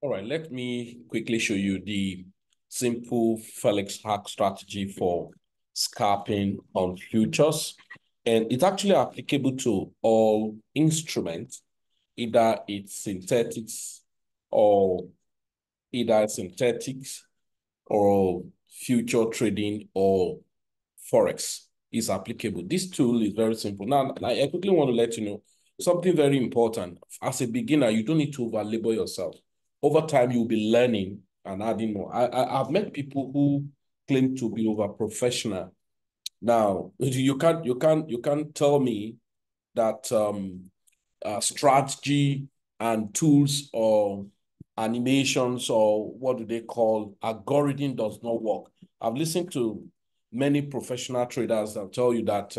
All right, let me quickly show you the simple Felix hack strategy for scalping on futures. And it's actually applicable to all instruments, either it's synthetics or either synthetics or future trading or Forex is applicable. This tool is very simple. Now, I quickly want to let you know something very important. As a beginner, you don't need to overlabor yourself. Over time, you'll be learning and adding more. I've met people who claim to be over professional. Now, you can't tell me that strategy and tools or animations or what do they call algorithm does not work. I've listened to many professional traders that tell you that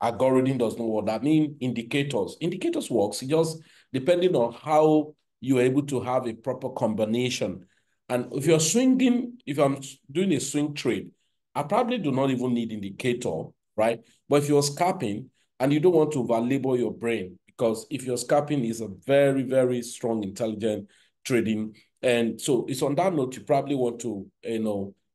algorithm does not work. That means indicators. Indicators works. It just depending on how you're able to have a proper combination. And if you're swinging, if I'm doing a swing trade, I probably do not even need indicator, right? But if you're scalping and you don't want to overlabor your brain, because if you're scalping is a very, very strong, intelligent trading. And so it's on that note, you probably want to,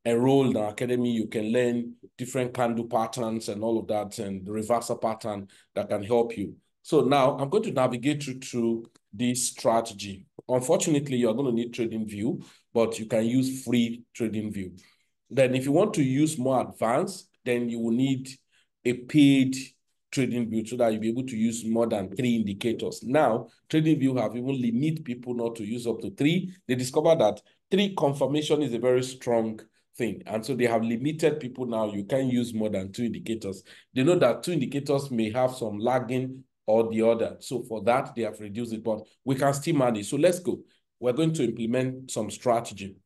enroll in our academy. You can learn different candle patterns and all of that, and the reversal pattern that can help you. So now I'm going to navigate you through this strategy. Unfortunately, you're going to need Trading View, but you can use free Trading View. Then if you want to use more advanced, then you will need a paid Trading View so that you'll be able to use more than 3 indicators. Now, Trading View have even limit people not to use up to 3. They discovered that 3 confirmation is a very strong thing. And so they have limited people now. You can't use more than 2 indicators. They know that 2 indicators may have some lagging or the other. So for that, they have reduced it, but we can still manage. So let's go. We're going to implement some strategy.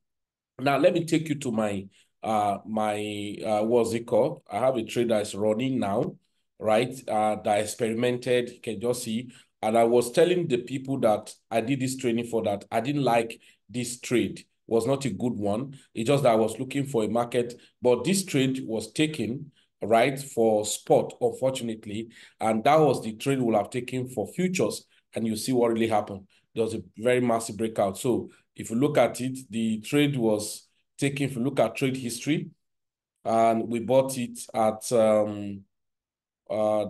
Now, let me take you to my what's it called? I have a trade that is running now, right? That I experimented, you can just see. And I was telling the people that I did this training for that I didn't like this trade. Was not a good one. It's just that I was looking for a market, but this trade was taken, right, for spot, unfortunately. And that was the trade we'll have taken for futures. And you see what really happened. There was a very massive breakout. So if you look at it, the trade was taken, if you look at trade history, and we bought it at,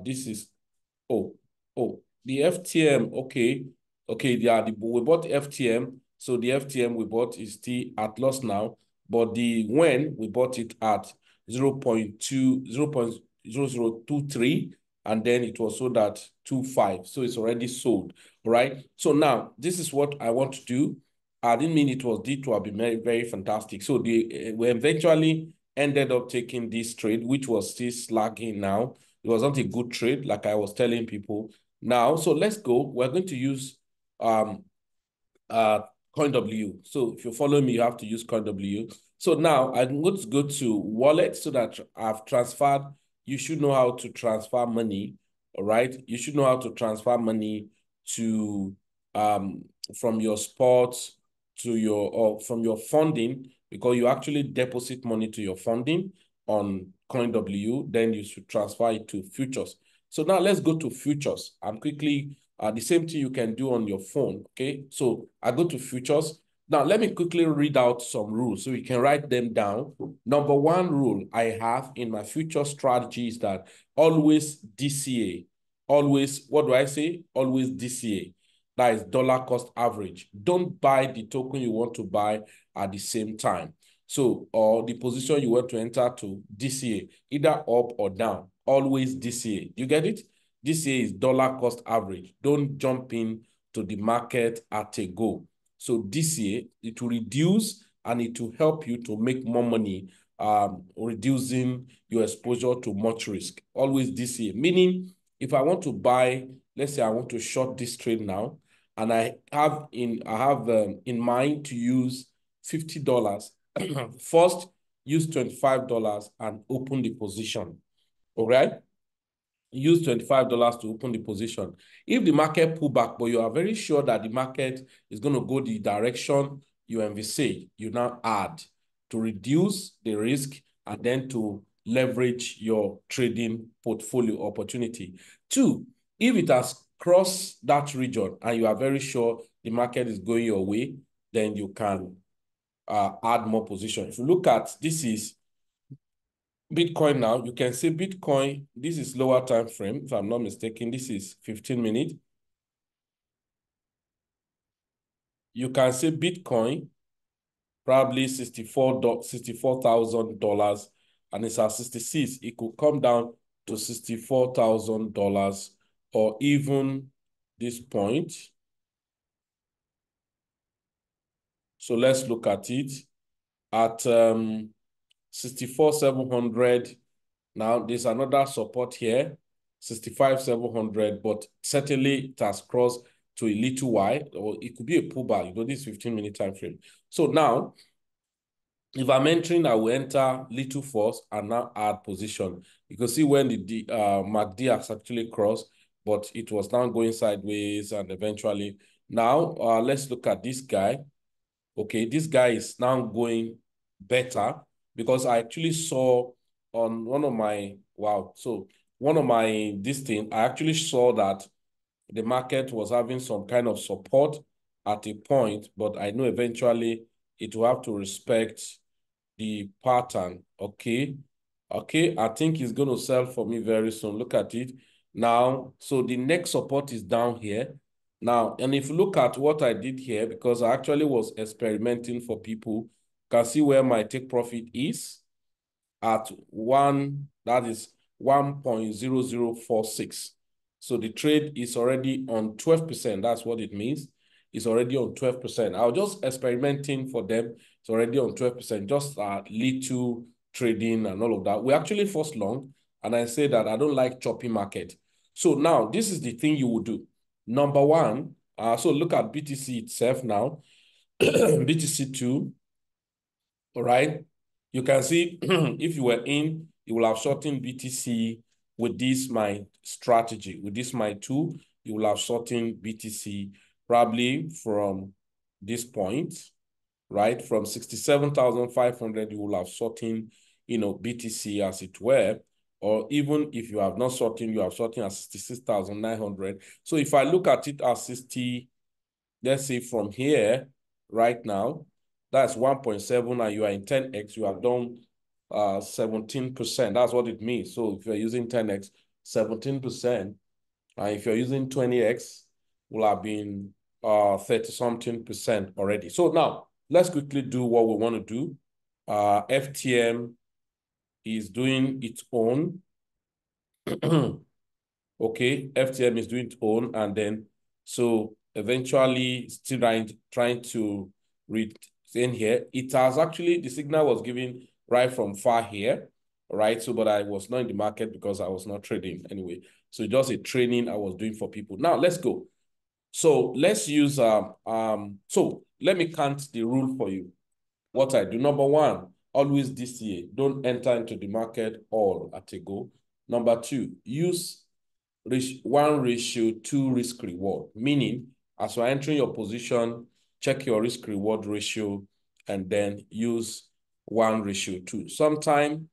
this is, the FTM, okay. Okay, yeah, we bought FTM. So the FTM we bought is still at loss now, but the when we bought it at 0.0023, and then it was sold at 2.5. So it's already sold, right? So now this is what I want to do. I didn't mean it was did to have been very, very fantastic. So we eventually ended up taking this trade, which was still lagging now. It was not a good trade, like I was telling people. Now, so let's go. We're going to use CoinW. So if you follow me, you have to use CoinW. So now I'm going to go to wallet so that I've transferred. You should know how to transfer money, all right? You should know how to transfer money to from your sports to your, or from your funding, because you actually deposit money to your funding on CoinW, then you should transfer it to futures. So now let's go to futures. I'm quickly the same thing you can do on your phone, okay? So I go to futures. Now, let me quickly read out some rules so you can write them down. Number 1 rule I have in my future strategy is that always DCA. Always, what do I say? Always DCA. That is dollar cost average. Don't buy the token you want to buy at the same time. So, or the position you want to enter to DCA, either up or down. Always DCA. You get it? DCA is dollar cost average. Don't jump in to the market at a go. So DCA, it will reduce and it will help you to make more money, reducing your exposure to much risk. Always DCA, meaning if I want to buy, let's say I want to short this trade now, and I have in mind to use $50. First, use $25 and open the position. All right? Use $25 to open the position. If the market pull back, but you are very sure that the market is going to go the direction you envisage, you now add to reduce the risk and then to leverage your trading portfolio opportunity. 2, if it has crossed that region and you are very sure the market is going your way, then you can add more position. If you look at, this is Bitcoin now, you can see Bitcoin, this is lower time frame, if I'm not mistaken, this is 15 minutes. You can see Bitcoin, probably $64,000, and it's at 66. It could come down to $64,000 or even this point. So let's look at it at 64,700. Now there's another support here, 65,700, but certainly it has crossed to a little wide, or it could be a pullback. You know, this 15-minute time frame. So now, if I'm entering, I will enter little first and now add position. You can see when the MACD has actually crossed, but it was now going sideways, and eventually now let's look at this guy. Okay, this guy is now going better because I actually saw on one of my, I actually saw that the market was having some kind of support at a point, but I know eventually it will have to respect the pattern. Okay. Okay, I think it's going to sell for me very soon. Look at it now. So the next support is down here. Now, and if you look at what I did here, because I actually was experimenting for people, can see where my take profit is at that is 1.0046. So the trade is already on 12%. That's what it means. It's already on 12%. I was just experimenting for them. It's already on 12%, just little trading and all of that. We actually forced long, and I say that I don't like choppy market. So now this is the thing you will do. Number one, so look at BTC itself now, BTC2, all right? You can see if you were in, you will have shortened BTC with this, my strategy. With this, my tool, you will have shortened BTC probably from this point, right? From 67,500, you will have shortened, BTC as it were. Or even if you have not shortened, you have shortened at 66,900. So if I look at it as 60, let's say from here, right now, that's 1.7, and you are in 10x, you have done 17%. That's what it means. So if you're using 10x, 17%, and if you're using 20x, will have been 30-something% already. So now, let's quickly do what we want to do. FTM is doing its own. Okay, FTM is doing its own, and then so eventually still trying to read in here. It has actually, the signal was given right from far here, right? So, but I was not in the market because I was not trading anyway. So just a training I was doing for people. Now let's go. So let's use, so let me count the rule for you. What I do, number one, always DCA. Don't enter into the market all at a go. Number two, use 1:2 risk reward, meaning as you're entering your position, check your risk reward ratio and then use 1:2. Sometime,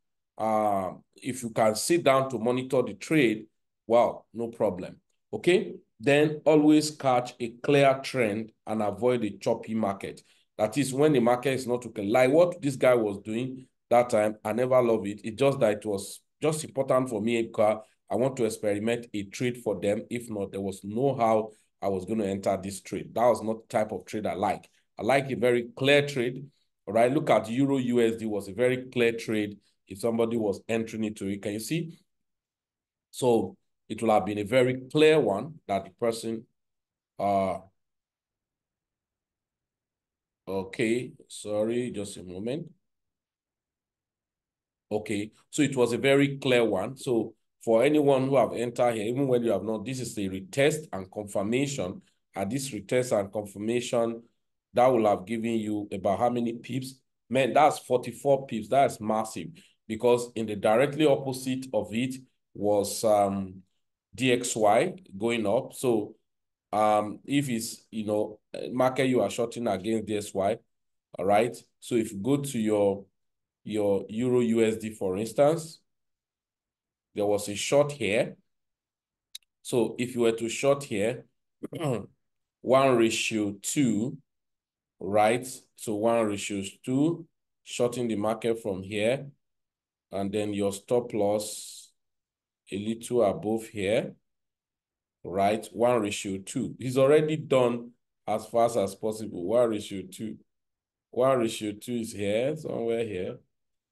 if you can sit down to monitor the trade, wow, no problem. Okay, then always catch a clear trend and avoid a choppy market. That is when the market is not okay. Like what this guy was doing that time, I never love it. It's just that it was just important for me because I want to experiment a trade for them. If not, there was no how I was going to enter this trade. That was not the type of trade I like. I like a very clear trade. All right, look at Euro USD was a very clear trade. If somebody was entering into it, can you see? So it will have been a very clear one that the person, okay, sorry, just a moment. Okay, so it was a very clear one. So for anyone who have entered here, even when you have not, this is a retest and confirmation. At this retest and confirmation, that will have given you about how many pips? Man, that's 44 pips. That's massive because in the directly opposite of it was DXY going up. So if it's, market you are shorting against DXY, all right? So if you go to your Euro USD, for instance, there was a short here. So if you were to short here, 1:2, right? So 1:2, shorting the market from here, and then your stop loss a little above here, right? 1:2. He's already done as fast as possible. 1:2. 1:2 is here, somewhere here.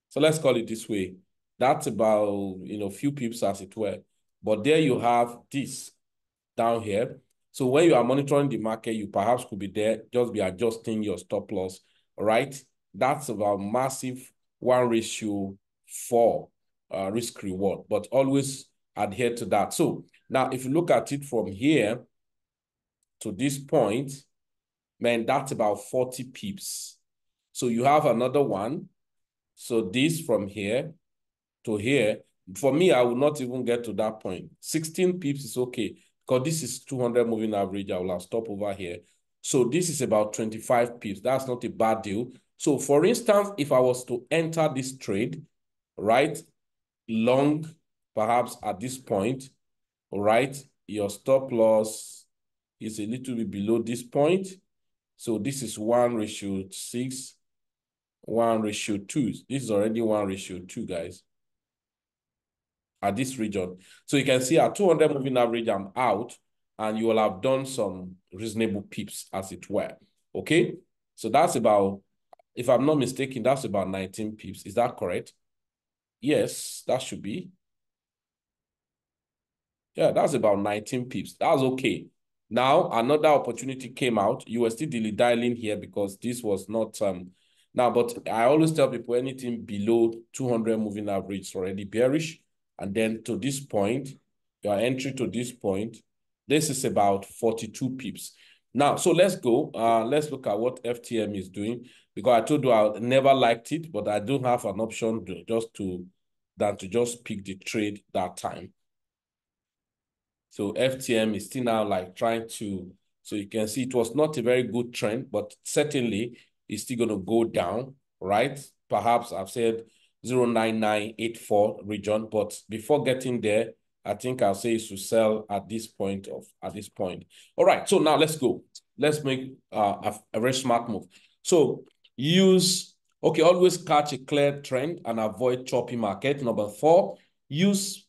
So let's call it this way. That's about, few pips as it were. But there you have this down here. So when you are monitoring the market, you perhaps could be there, just be adjusting your stop loss, all right? That's about massive 1:4 risk reward, but always adhere to that. So now if you look at it from here to this point, man, that's about 40 pips. So you have another one. So this from here to here, for me, I will not even get to that point. 16 pips is okay, because this is 200 moving average. I will have stop over here. So this is about 25 pips. That's not a bad deal. So for instance, if I was to enter this trade, right, long, perhaps at this point, all right, your stop loss is a little bit below this point. So this is 1:6, 1:2. This is already 1:2, guys, at this region. So you can see at 200 moving average, I'm out, and you will have done some reasonable pips, as it were. Okay? So that's about, if I'm not mistaken, that's about 19 pips. Is that correct? Yes, that should be. Yeah, that's about 19 pips. That's okay. Now, another opportunity came out. You were still dilly-dallying here because this was not... Now, but I always tell people anything below 200 moving average is already bearish. And then to this point, your entry to this point, this is about 42 pips. Now, so let's go. Let's look at what FTM is doing, because I told you I never liked it, but I do have an option to just pick the trade that time. So FTM is still now like trying to, so you can see it was not a very good trend, but certainly it's still going to go down, right? Perhaps I've said 0.9984 region, but before getting there, I think I'll say it's to sell at this point. All right, so now let's go. Let's make a very smart move. So always catch a clear trend and avoid choppy market. Number 4, use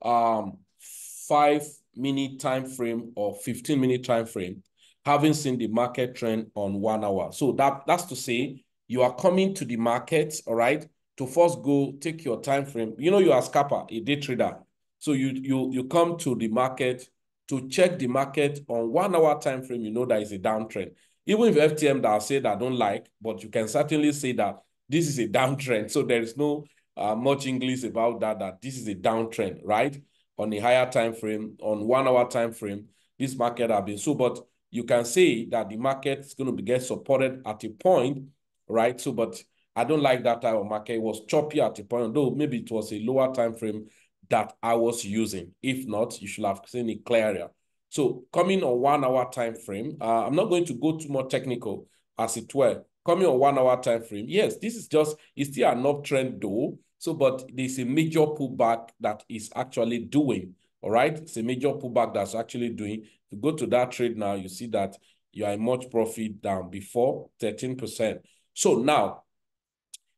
5-minute time frame or 15-minute time frame, having seen the market trend on 1 hour. So that's to say, you are coming to the market, all right, to first go take your time frame. You are a scalper, a day trader. So you come to the market to check the market on 1 hour time frame. You know that is a downtrend. Even if FTM that I said I don't like, but you can certainly say that this is a downtrend. So there is no much English about that this is a downtrend, right? On a higher time frame, on 1 hour time frame, this market have been so, but you can say that the market is going to get supported at a point, right? So, but I don't like that type of market. It was choppy at a point, though maybe it was a lower time frame that I was using. If not, you should have seen it clearer. So coming on 1 hour time frame, I'm not going to go too more technical, as it were. Coming on 1 hour time frame, yes, this is just, it's still an uptrend though. So, but there's a major pullback that is actually doing, all right? It's a major pullback that's actually doing. If you go to that trade now, you see that you are in much profit down before, 13%. So now,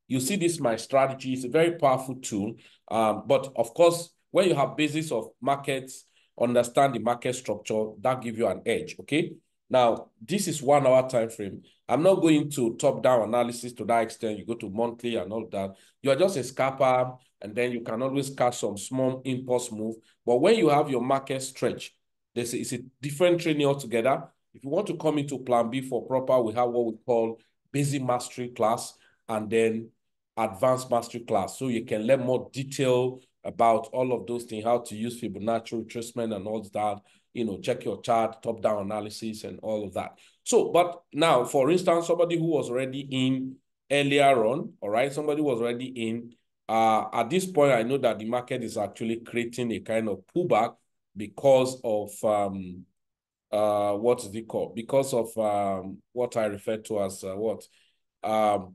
you see this, my strategy is a very powerful tool. But of course, when you have basis of markets, understand the market structure, that gives you an edge, okay? Now, this is 1 hour time frame. I'm not going to top-down analysis to that extent. You go to monthly and all that. You are just a scalper, and then you can always catch some small impulse move. But when you have your market stretch, it's a different training altogether. If you want to come into Plan B for proper, we have what we call basic mastery class, and then advanced mastery class. So you can learn more detail about all of those things, how to use Fibonacci retracement and all that, check your chart, top-down analysis and all of that. So, but now, for instance, somebody who was already in earlier on, all right, somebody was already in, at this point, I know that the market is actually creating a kind of pullback because of, what is it called? Because of what I refer to as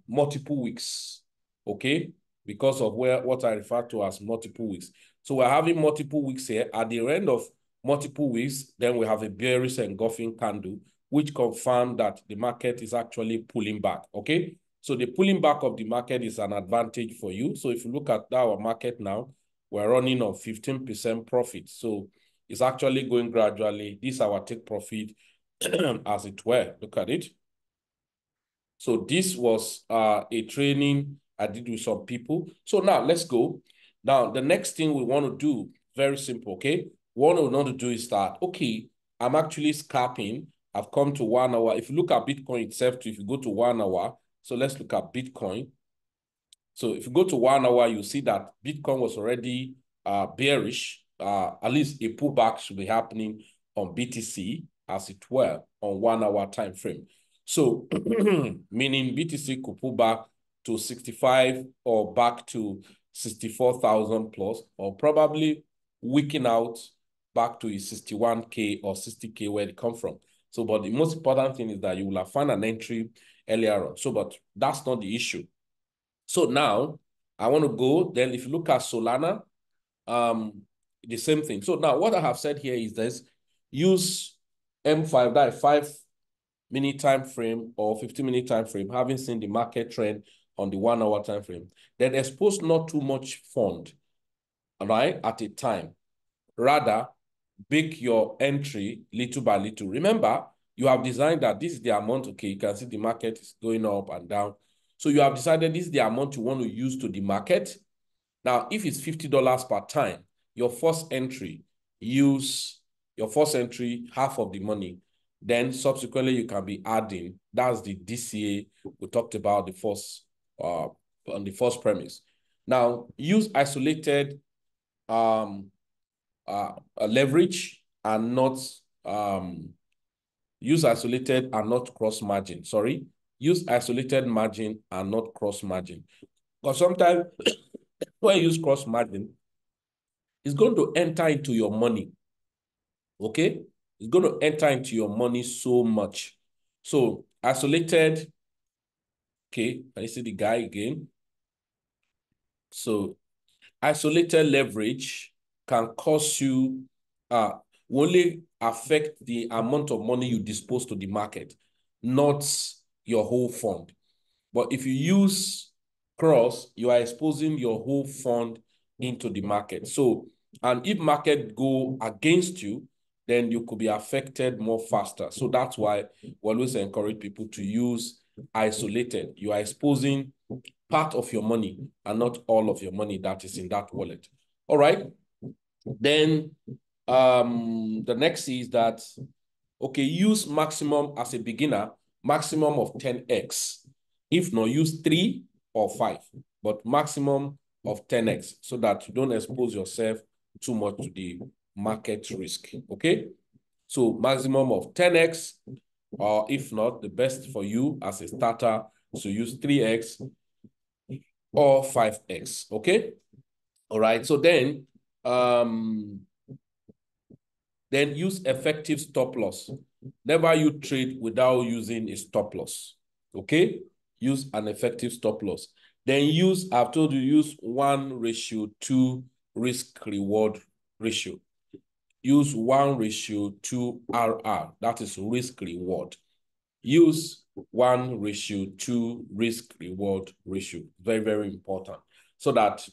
multiple weeks, okay? Because of what I refer to as multiple weeks. So we're having multiple weeks here. At the end of multiple weeks, then we have a bearish engulfing candle which confirm that the market is actually pulling back, okay? So the pulling back of the market is an advantage for you. So if you look at our market now, we're running on 15% profit. So it's actually going gradually. This is our take profit as it were. Look at it. So this was a training I did with some people. So now let's go. Now, the next thing we want to do, very simple, okay? What we want to do is that, okay, I'm actually scalping. I've come to 1 hour. If you look at Bitcoin itself, if you go to 1 hour, so let's look at Bitcoin. So if you go to 1 hour, you see that Bitcoin was already bearish. At least a pullback should be happening on BTC, as it were, on 1 hour time frame. So meaning BTC could pull back to 65 or back to 64,000 plus, or probably weaken out back to 61K or 60K where it come from. So, but the most important thing is that you will have found an entry earlier on. So, but that's not the issue. So now I want to go, then if you look at Solana, the same thing. So now what I have said here is this: use M5, that 5-minute time frame or 15-minute time frame, having seen the market trend on the 1 hour time frame. Then expose not too much fund, right, at a time. Rather, bake your entry little by little. Remember, you have designed that this is the amount, okay, you can see the market is going up and down. So you have decided this is the amount you want to use to the market. Now, if it's $50 per time, your first entry, use your first entry, half of the money. Then subsequently, you can be adding. That's the DCA we talked about the first, on the first premise. Now, use isolated leverage and not use isolated and not cross margin. Sorry, use isolated margin and not cross margin. Because sometimes when you use cross margin, it's going to enter into your money. Okay, it's going to enter into your money so much. So isolated. Okay, can you see the guy again? So isolated leverage can cause you only affect the amount of money you dispose to the market, not your whole fund. But if you use cross, you are exposing your whole fund into the market. So, and if market go against you, then you could be affected more faster. So that's why we always encourage people to use isolated. You are exposing part of your money and not all of your money that is in that wallet. All right. Then the next is that, okay, use maximum as a beginner, maximum of 10x. If not, use 3 or 5, but maximum of 10x so that you don't expose yourself too much to the market risk. Okay. So maximum of 10x, or if not, the best for you as a starter, so use 3x or 5x. Okay. All right. So then use effective stop loss. Never you trade without using a stop loss. Okay? Use an effective stop loss. Then use, I've told you, use 1:2 risk-reward ratio. Use 1:2 RR. That is risk-reward. Use 1:2 risk-reward ratio. Very, very important. So that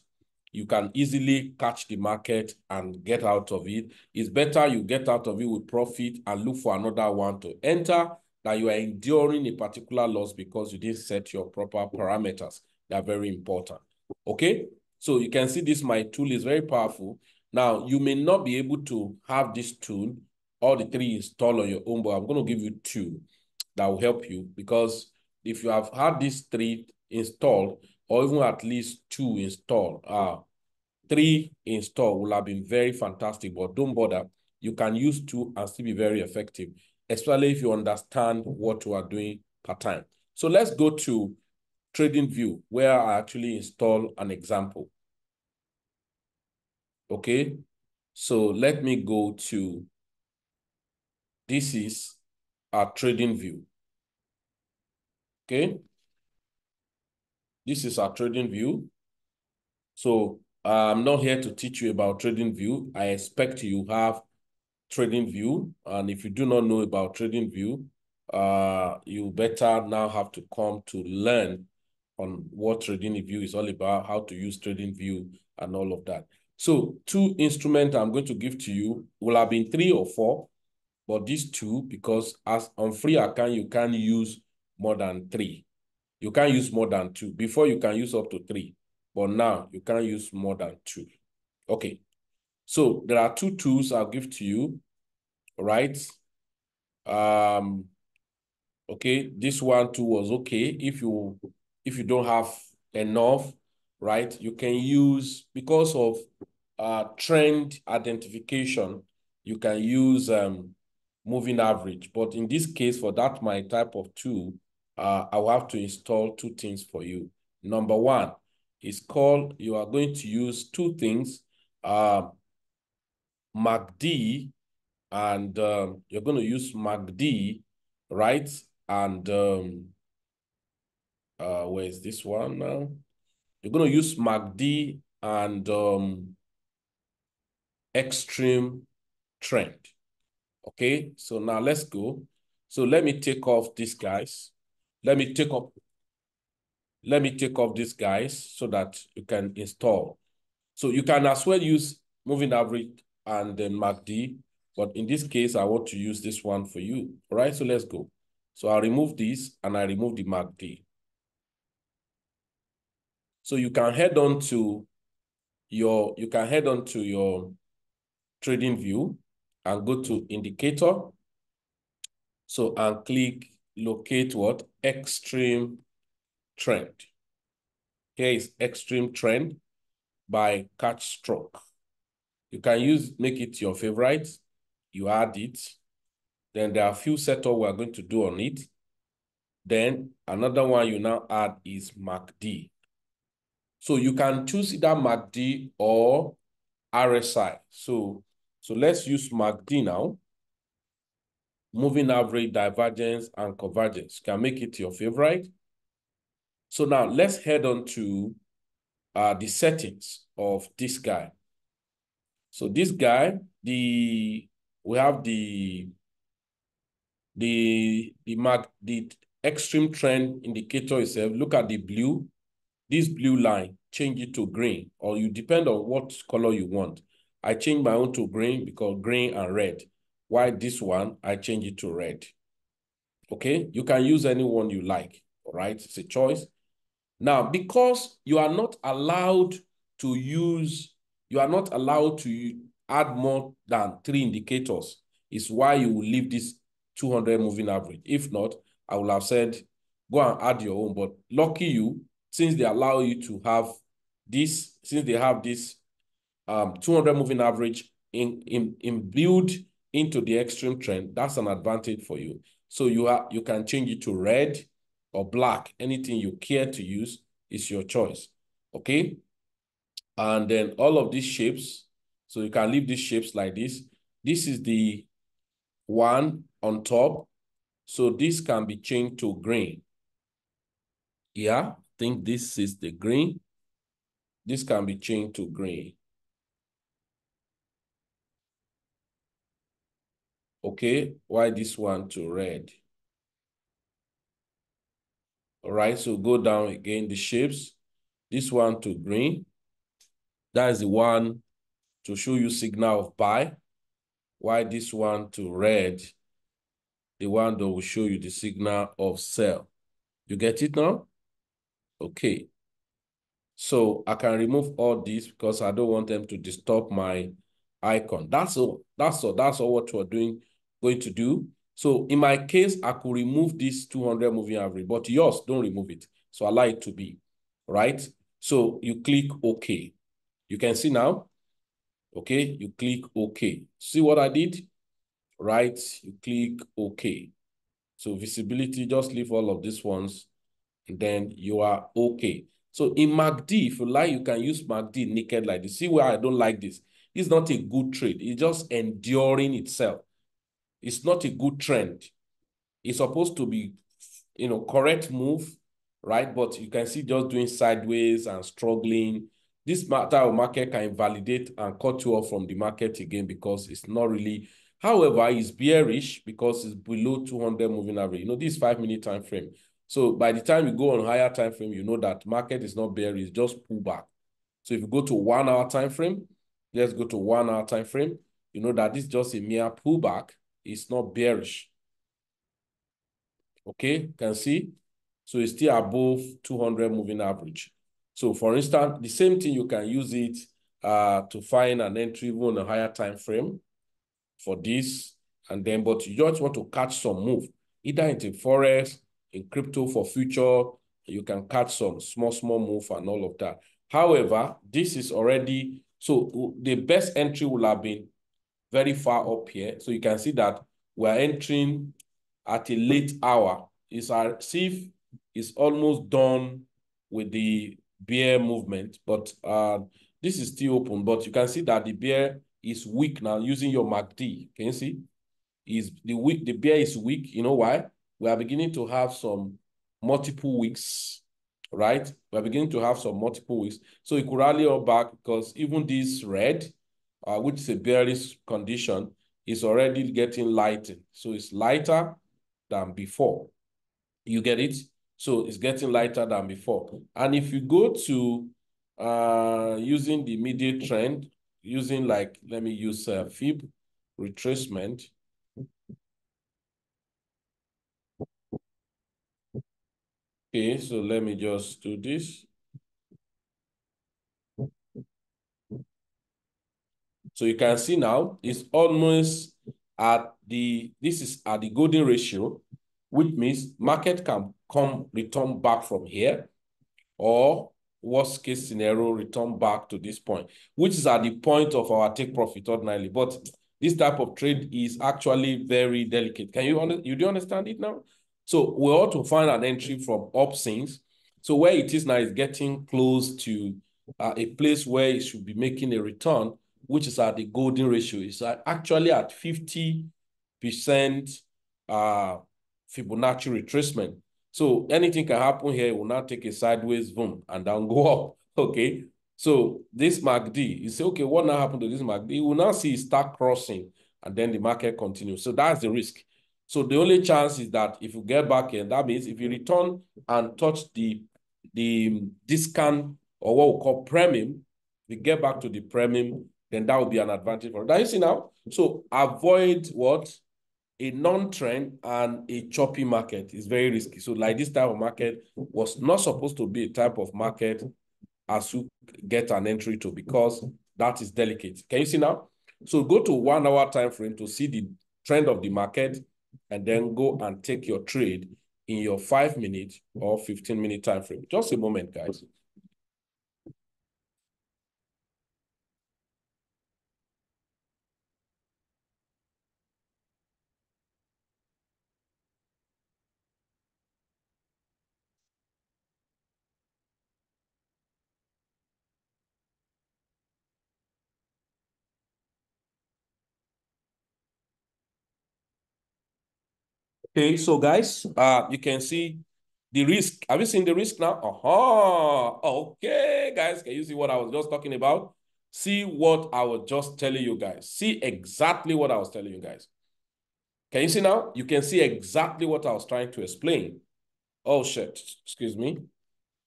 you can easily catch the market and get out of it. It's better you get out of it with profit and look for another one to enter than you are enduring a particular loss because you didn't set your proper parameters. They are very important. Okay? So you can see this, my tool is very powerful. Now, you may not be able to have this tool, all the 3 installed on your own, but I'm going to give you 2 that will help you, because if you have had these 3 installed, or even at least 2 installed, 3 installed will have been very fantastic, but don't bother. You can use 2 and still be very effective, especially if you understand what you are doing per time. So let's go to TradingView, where I actually install an example. Okay, so let me go to, this is our TradingView. Okay, this is our TradingView. So I'm not here to teach you about TradingView. I expect you have TradingView, and if you do not know about TradingView, you better now have to come to learn on what TradingView is all about, how to use TradingView and all of that. So 2 instruments I'm going to give to you will have been 3 or 4, but these 2, because as on free account, you can't use more than 3. You can't use more than 2. Before, you can use up to 3, but now you can't use more than 2. Okay. So there are 2 tools I'll give to you, right? Okay, this one too was okay. If you don't have enough, right, you can use, because of trend identification, you can use moving average. But in this case, for that my type of tool, I will have to install 2 things for you. Number 1 is called, you are going to use 2 things, MACD, and you're going to use MACD, right? And where is this one now? You're going to use MACD and extreme trend. Okay, so now let's go. So let me take off these guys. Let me take off these guys so that you can install. So you can as well use moving average and then MACD, but in this case, I want to use this one for you. All right, so let's go. So I'll remove this and I remove the MACD. So you can head on to your, TradingView and go to indicator. So and click locate what? Extreme trend. Here is extreme trend by catch stroke. You can make it your favorite. You add it. Then there are a few setups we're going to do on it. Then another one you now add is MACD. So you can choose either MACD or RSI. So let's use MACD now. Moving average, divergence, and convergence. You can make it your favorite. So now let's head on to the settings of this guy. So this guy, we have the extreme trend indicator itself. Look at the blue. This blue line, change it to green, or you depend on what color you want. I change my own to green because green and red. While this one, I change it to red. Okay, you can use any one you like, all right? It's a choice. Now, because you are not allowed to add more than 3 indicators, is why you will leave this 200 moving average. If not, I would have said, go and add your own. But lucky you, since they allow you to have this, since they have this 200 moving average in build into the extreme trend, that's an advantage for you. So you can change it to red or black. Anything you care to use is your choice. Okay. And then all of these shapes, so you can leave these shapes like this. This is the one on top. So this can be changed to green. Yeah, I think this is the green. This can be changed to green. Okay, why this one to red? All right, so go down again, the shapes. This one to green. That is the one to show you signal of buy. Why this one to red? The one that will show you the signal of sell. You get it now? Okay. So I can remove all these because I don't want them to disturb my icon. That's all what we're going to do. So in my case, I could remove this 200 moving average, but yours, don't remove it. So allow it to be, right? So you click OK. You can see now, okay? You click OK. See what I did? Right? You click OK. So visibility, just leave all of these ones, and then you are okay. So in MACD, if you like, you can use MACD naked like this. See where I don't like this? It's not a good trade. It's just enduring itself. It's not a good trend. It's supposed to be, correct move, right? But you can see just doing sideways and struggling. This type of market can invalidate and cut you off from the market again because it's not really However, it's bearish because it's below 200 moving average. You know, this 5-minute time frame. So by the time you go on higher time frame, you know that market is not bearish, it's just pull back. So if you go to 1 hour time frame, let's go to 1 hour time frame, you know that this is just a mere pullback. It's not bearish. Okay, can see? So it's still above 200 moving average. So for instance, the same thing, you can use it to find an entry even on a higher time frame for this. And then, but you just want to catch some move, either into Forex, in crypto for future, you can catch some small move and all of that. However, this is already, so the best entry will have been very far up here. So you can see that we're entering at a late hour. It's as if it's almost done with the bear movement, but this is still open. But you can see that the bear is weak now using your MACD. Can you see? The bear is weak. You know why? We are beginning to have some multiple weeks, right? We are beginning to have some multiple weeks. So it could rally up back because even this red, which is a bearish condition, is already getting lighter. So it's lighter than before. You get it? So it's getting lighter than before. And if you go to using the immediate trend, using like, let me use fib retracement. Okay, so let me just do this. So you can see now it's almost at this is at the golden ratio, which means market can return back from here, or worst case scenario, return back to this point, which is at the point of our take profit ordinarily. But this type of trade is actually very delicate. You do understand it now? So we ought to find an entry from upswings. So where it is now is getting close to a place where it should be making a return, which is at the golden ratio. It's actually at 50% Fibonacci retracement. So anything can happen here. It will not take a sideways boom and then go up. Okay. So this MACD, you say, okay, what now happened to this MACD? You will now see it start crossing and then the market continues. So that's the risk. So the only chance is that if you get back in, that means if you return and touch the discount or what we call premium, we get back to the premium, then that would be an advantage for it. Now you see now, so avoid what? A non-trend and a choppy market is very risky. So like this type of market was not supposed to be a type of market as you get an entry to, because that is delicate. Can you see now? So go to 1 hour time frame to see the trend of the market, and then go and take your trade in your 5-minute or 15-minute time frame. Just a moment, guys. Okay, so guys, you can see the risk. Have you seen the risk now? Okay, guys, can you see what I was just talking about? See what I was just telling you guys. See exactly what I was telling you guys. Can you see now? You can see exactly what I was trying to explain. Oh, shit. Excuse me.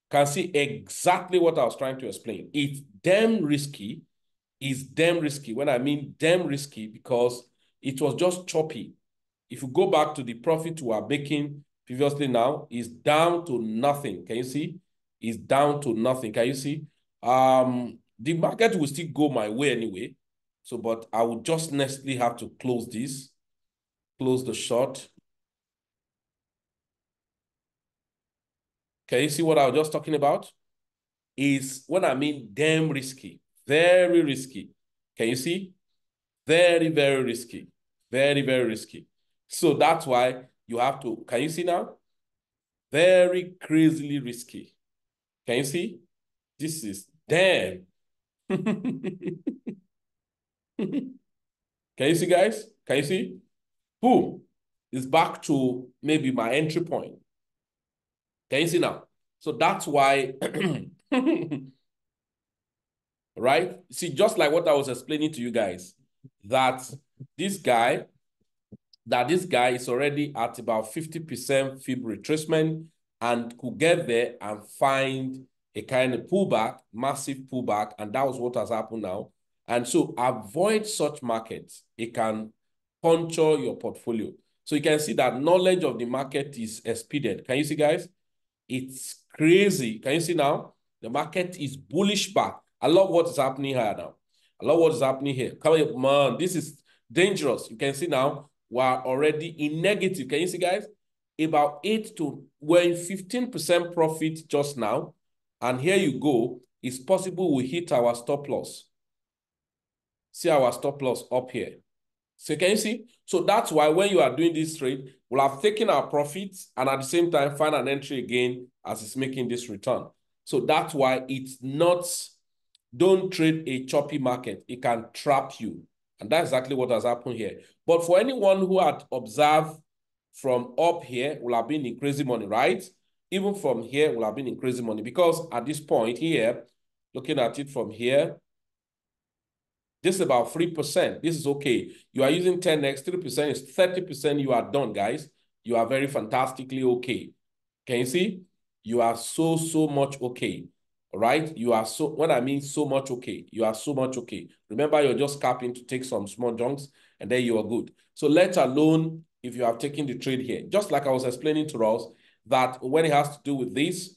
Can see exactly what I was trying to explain. It's damn risky. It's damn risky. When I mean damn risky, because it was just choppy. If you go back to the profit we are making previously now, is down to nothing. Can you see? It's down to nothing. Can you see? The market will still go my way anyway. So, but I would just necessarily have to close this, close the short. Can you see what I was just talking about? Is when I mean damn risky, very risky. Can you see? Very, very risky. Very, very risky. So that's why you have to, can you see now? Very crazily risky. Can you see? This is damn. Can you see, guys? Can you see? Boom. It's back to maybe my entry point. Can you see now? So that's why, right? See, just like what I was explaining to you guys, that this guy is already at about 50% fib retracement and could get there and find a kind of pullback, massive pullback, and that was what has happened now. And so avoid such markets. It can puncture your portfolio. So you can see that knowledge of the market is expedient. Can you see, guys? It's crazy. Can you see now? The market is bullish back. I love what is happening here now. I love what is happening here. Come on, man, this is dangerous. You can see now we're already in negative. Can you see, guys? About 8 to, we're in 15% profit just now. And here you go. It's possible we hit our stop loss. See our stop loss up here. So can you see? So that's why when you are doing this trade, we'll have taken our profits and at the same time find an entry again as it's making this return. So that's why it's not, don't trade a choppy market. It can trap you. And that's exactly what has happened here. But for anyone who had observed from up here, will have been in crazy money, right? Even from here, will have been in crazy money because at this point here, looking at it from here, this is about 3%. This is okay. You are using 10x, 3% is 30%. You are done, guys. You are very fantastically okay. Can you see? You are so much okay. All right? You are so, when I mean so much okay, you are so much okay. Remember, you're just capping to take some small junks and then you are good. So let alone if you have taken the trade here. Just like I was explaining to us, that when it has to do with this,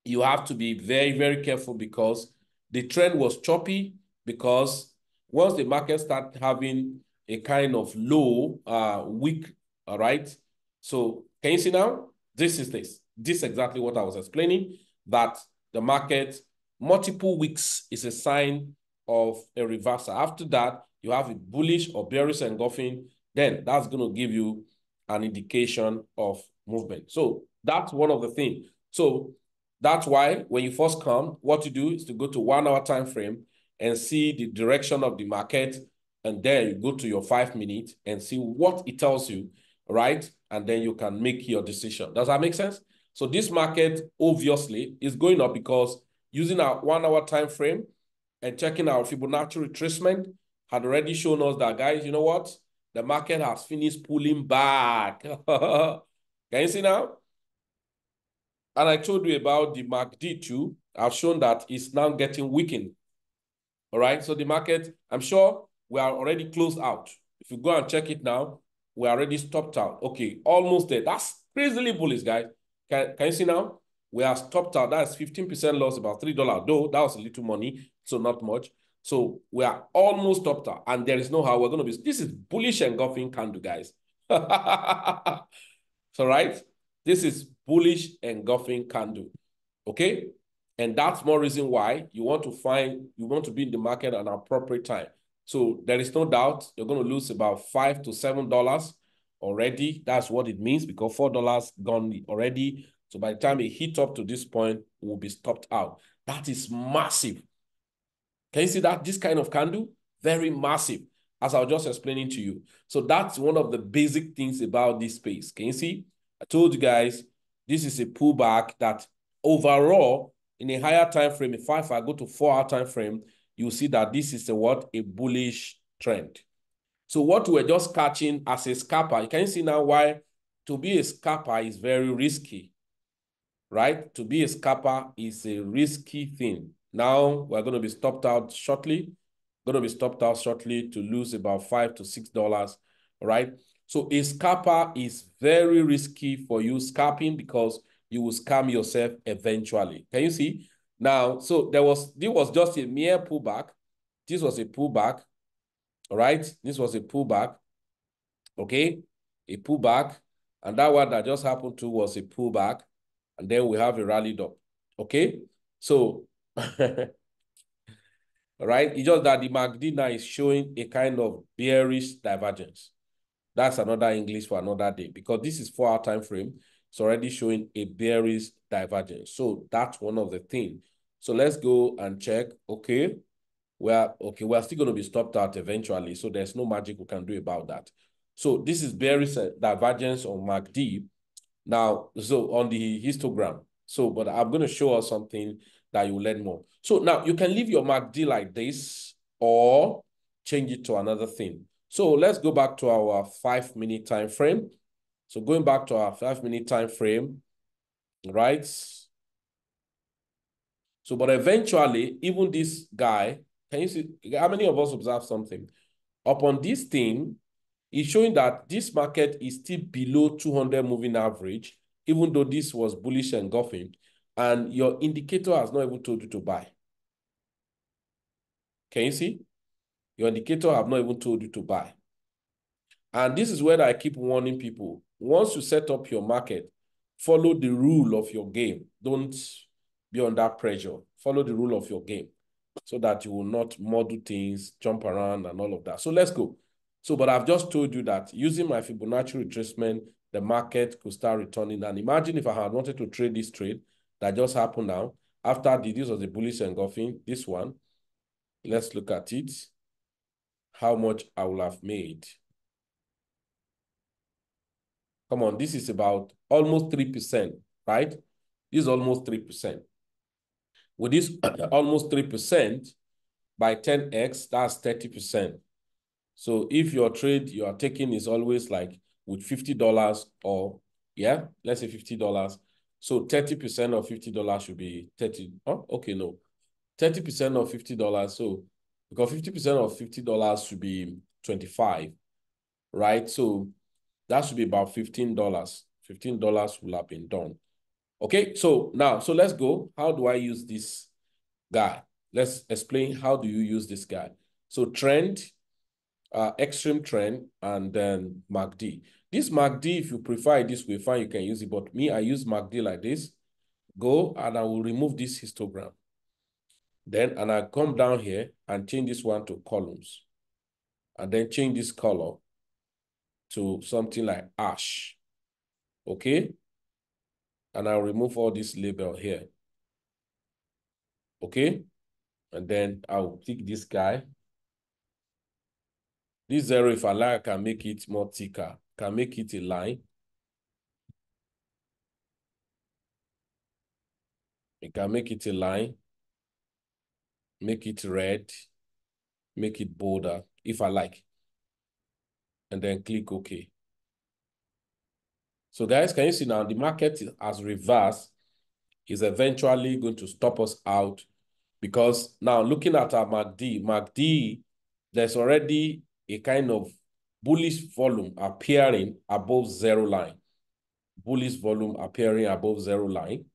you have to be very careful because the trend was choppy because once the market start having a kind of low, weak, all right? So can you see now? This is this. This is exactly what I was explaining, that the market, multiple weeks is a sign of a reversal. After that, you have a bullish or bearish engulfing, then that's going to give you an indication of movement. So that's one of the things. So that's why when you first come, what you do is to go to 1 hour time frame and see the direction of the market. And then you go to your 5 minutes and see what it tells you, right? And then you can make your decision. Does that make sense? So this market obviously is going up because using our 1 hour time frame and checking our Fibonacci retracement had already shown us that, guys, you know what? The market has finished pulling back. Can you see now? And I told you about the MACD too. I've shown that it's now getting weakened. All right. So the market, I'm sure we are already closed out. If you go and check it now, we are already stopped out. Okay, almost there. That's crazily bullish, guys. Can you see now? We are stopped out. That's 15% loss, about $3. Though that was a little money, so not much. So we are almost stopped out, and there is no how we're going to be. This is bullish engulfing candle, guys. So, right? This is bullish engulfing candle. Okay? And that's more reason why you want to be in the market at an appropriate time. So there is no doubt you're going to lose about $5 to $7 already. That's what it means because $4 gone already. So by the time it hit up to this point, it will be stopped out. That is massive. Can you see that? This kind of candle, very massive, as I was just explaining to you. So that's one of the basic things about this space. Can you see? I told you guys, this is a pullback that overall, in a higher time frame, if I go to 4 hour time frame, you'll see that this is a what? A bullish trend. So what we're just catching as a scalper, you can see now why to be a scalper is very risky, right? To be a scalper is a risky thing. Now we're going to be stopped out shortly. Going to be stopped out shortly to lose about $5 to $6, right? So a scalper is very risky for you scalping because you will scam yourself eventually. Can you see? Now, so this was just a mere pullback. This was a pullback, all right? This was a pullback, okay? A pullback. And that one that just happened to was a pullback. And then we have a rallied up, okay? So, all right? It's just that the MACD now is showing a kind of bearish divergence. That's another English for another day because this is 4 hour time frame. It's already showing a bearish divergence. So that's one of the things. So let's go and check. Okay, we're still going to be stopped out eventually. So there's no magic we can do about that. So this is bearish divergence on MACD. Now, so on the histogram. So, but I'm going to show us something that you learn more. So now you can leave your MACD like this or change it to another thing. So let's go back to our 5-minute time frame. So going back to our 5-minute time frame, right? So, but eventually, even this guy, can you see, how many of us observe something? Upon this thing, it's showing that this market is still below 200 moving average, even though this was bullish engulfing, and your indicator has not even told you to buy. Can you see? Your indicator have not even told you to buy. And this is where I keep warning people. Once you set up your market, follow the rule of your game. Don't be under pressure. Follow the rule of your game so that you will not muddle things, jump around, and all of that. So let's go. So, but I've just told you that using my Fibonacci retracement, the market could start returning. And imagine if I had wanted to trade this trade that just happened now. After this was a bullish engulfing, this one, let's look at it. How much I will have made. Come on, this is about almost 3%, right? This is almost 3%. With this almost 3%, by 10x, that's 30%. So if your trade you are taking is always like with $50 or, yeah, let's say $50. So 30% of $50 should be 30. Oh, okay, no. 30% of $50. So because 50% of $50 should be 25, right? So that should be about $15. $15 will have been done. Okay, so now, so let's go. How do I use this guy? Let's explain how do you use this guy. So trend, extreme trend, and then MACD. This MACD, if you prefer it this way, fine, you can use it. But me, I use MACD like this. Go, and I will remove this histogram. Then, and I come down here and change this one to columns. And then change this color to something like ash. Okay? And I'll remove all this label here. Okay? And then I'll pick this guy. This 0, if I like, I can make it more thicker. Can make it a line. You can make it a line. Make it red. Make it bolder, if I like. And then click OK. So guys, can you see now the market has reversed, is eventually going to stop us out, because now looking at our MACD, there's already a kind of bullish volume appearing above 0 line. Bullish volume appearing above 0 line.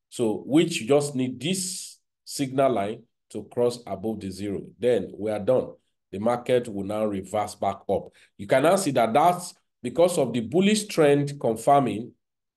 So which you just need this signal line to cross above the 0. Then we are done. The market will now reverse back up. You can now see that that's because of the bullish trend confirming,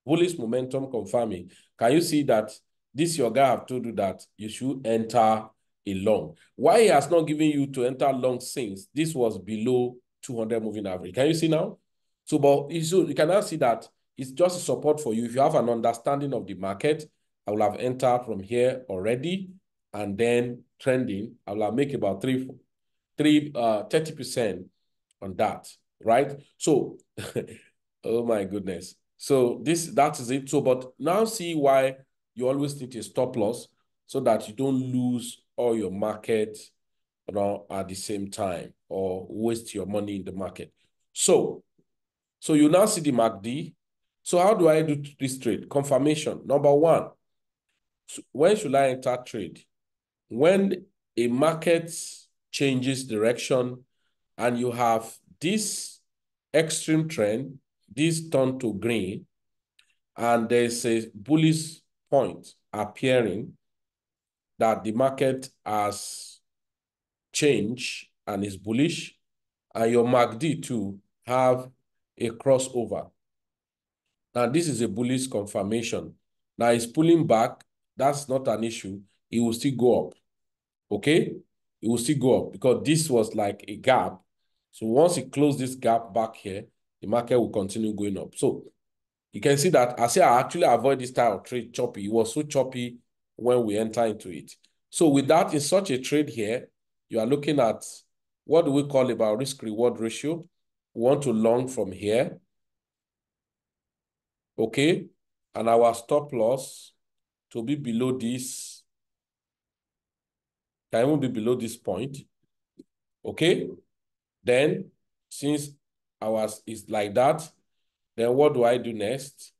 bullish momentum confirming. Can you see that this your guy have told you that you should enter a long? Why he has not given you to enter long since this was below 200 moving average? Can you see now? So, but you can now see that it's just a support for you. If you have an understanding of the market, I will have entered from here already, and then trending, I will have make about 30% on that, right? So, oh my goodness. So that is it. So, but now see why you always need a stop loss so that you don't lose all your market, at the same time or waste your money in the market. So you now see the MACD. So how do I do this trade? Confirmation. Number one, when should I enter trade? When a market changes direction and you have this extreme trend, this turn to green, and there's a bullish point appearing that the market has changed and is bullish, and your MACD too have a crossover. Now, this is a bullish confirmation. Now, it's pulling back. That's not an issue. It will still go up. Okay? It will still go up because this was like a gap. So once it closes this gap back here, the market will continue going up. So you can see that I say I actually avoid this type of trade choppy. It was so choppy when we enter into it. So with that, in such a trade here, you are looking at what do we call about risk-reward ratio. We want to long from here. Okay, and our stop loss to be below this, can even be below this point. Okay, Then, since ours is like that, then what do I do next?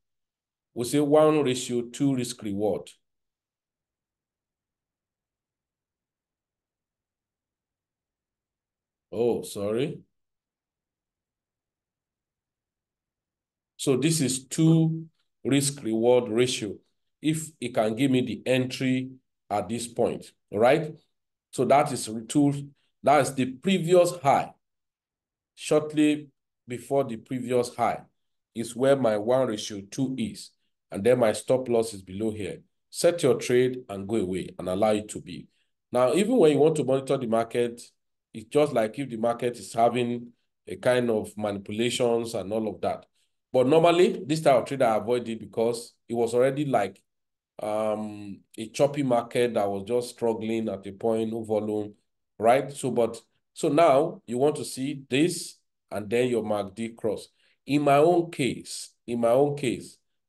We say 1:2 risk reward. Oh, sorry. So this is 2 risk reward ratio. If it can give me the entry at this point, all right? So that is the previous high. Shortly before the previous high is where my 1:2 is. And then my stop loss is below here. Set your trade and go away and allow it to be. Now, even when you want to monitor the market, it's just like if the market is having a kind of manipulations and all of that. But normally, this type of trade I avoid it because it was already like a choppy market that was just struggling at a point, no volume, right? So now you want to see this and then your MACD cross. In my own case,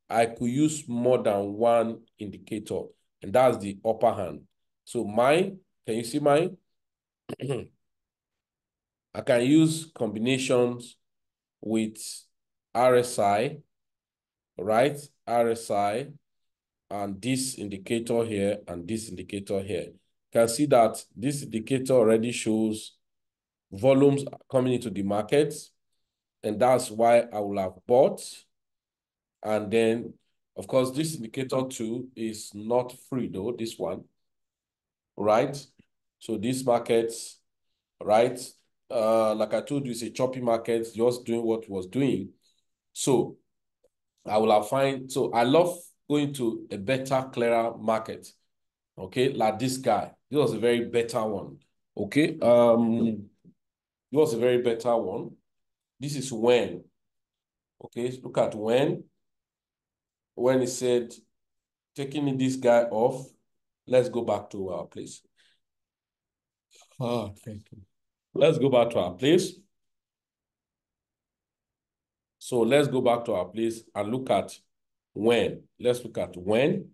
I could use more than one indicator, and that's the upper hand. So mine, can you see mine? I can use combinations with RSI, right? RSI, and this indicator here and this indicator here. You can see that this indicator already shows volumes coming into the market, and that's why I will have bought. And then, of course, this indicator too is not free though, this one, right? So this market, right? Like I told you, it's a choppy market, just doing what it was doing. So I will have so I love going to a better, clearer market. Okay, like this guy. This was a very better one. Okay, it was a very better one. This is when. Okay, look at when he said taking this guy off. Let's go back to our place. Oh, thank you. Let's go back to our place. So let's go back to our place and look at when. Let's look at when.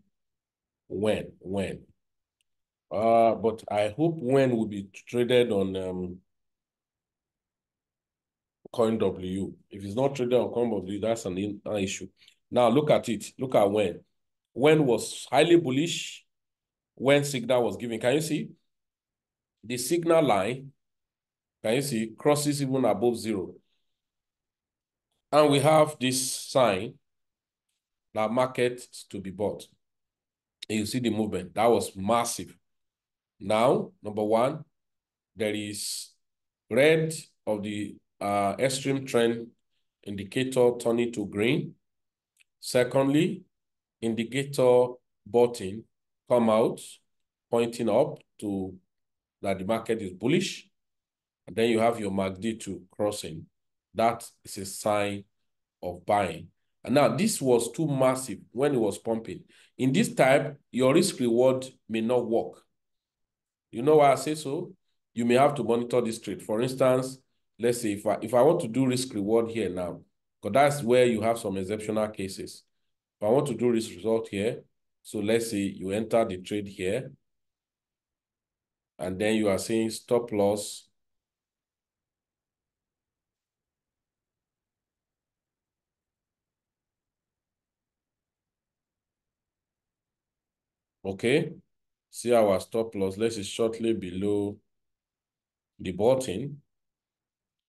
But I hope when will be traded on CoinW. If it's not traded on CoinW, that's an issue. Now look at it. Look at when. When was highly bullish when signal was given. Can you see? The signal line, can you see, crosses even above 0. And we have this sign that market to be bought. And you see the movement. That was massive. Now, number one, there is red of the extreme trend indicator turning to green. Secondly, indicator bottom come out, pointing up to that the market is bullish. And then you have your MACD2 crossing. That is a sign of buying. And now this was too massive when it was pumping. In this type, your risk reward may not work. You know why I say so? You may have to monitor this trade. For instance, let's say if I want to do risk reward here now, because that's where you have some exceptional cases. If I want to do risk result here, so let's say you enter the trade here, and then you are saying stop loss. Okay, see our stop loss. Let's say shortly below the bottom.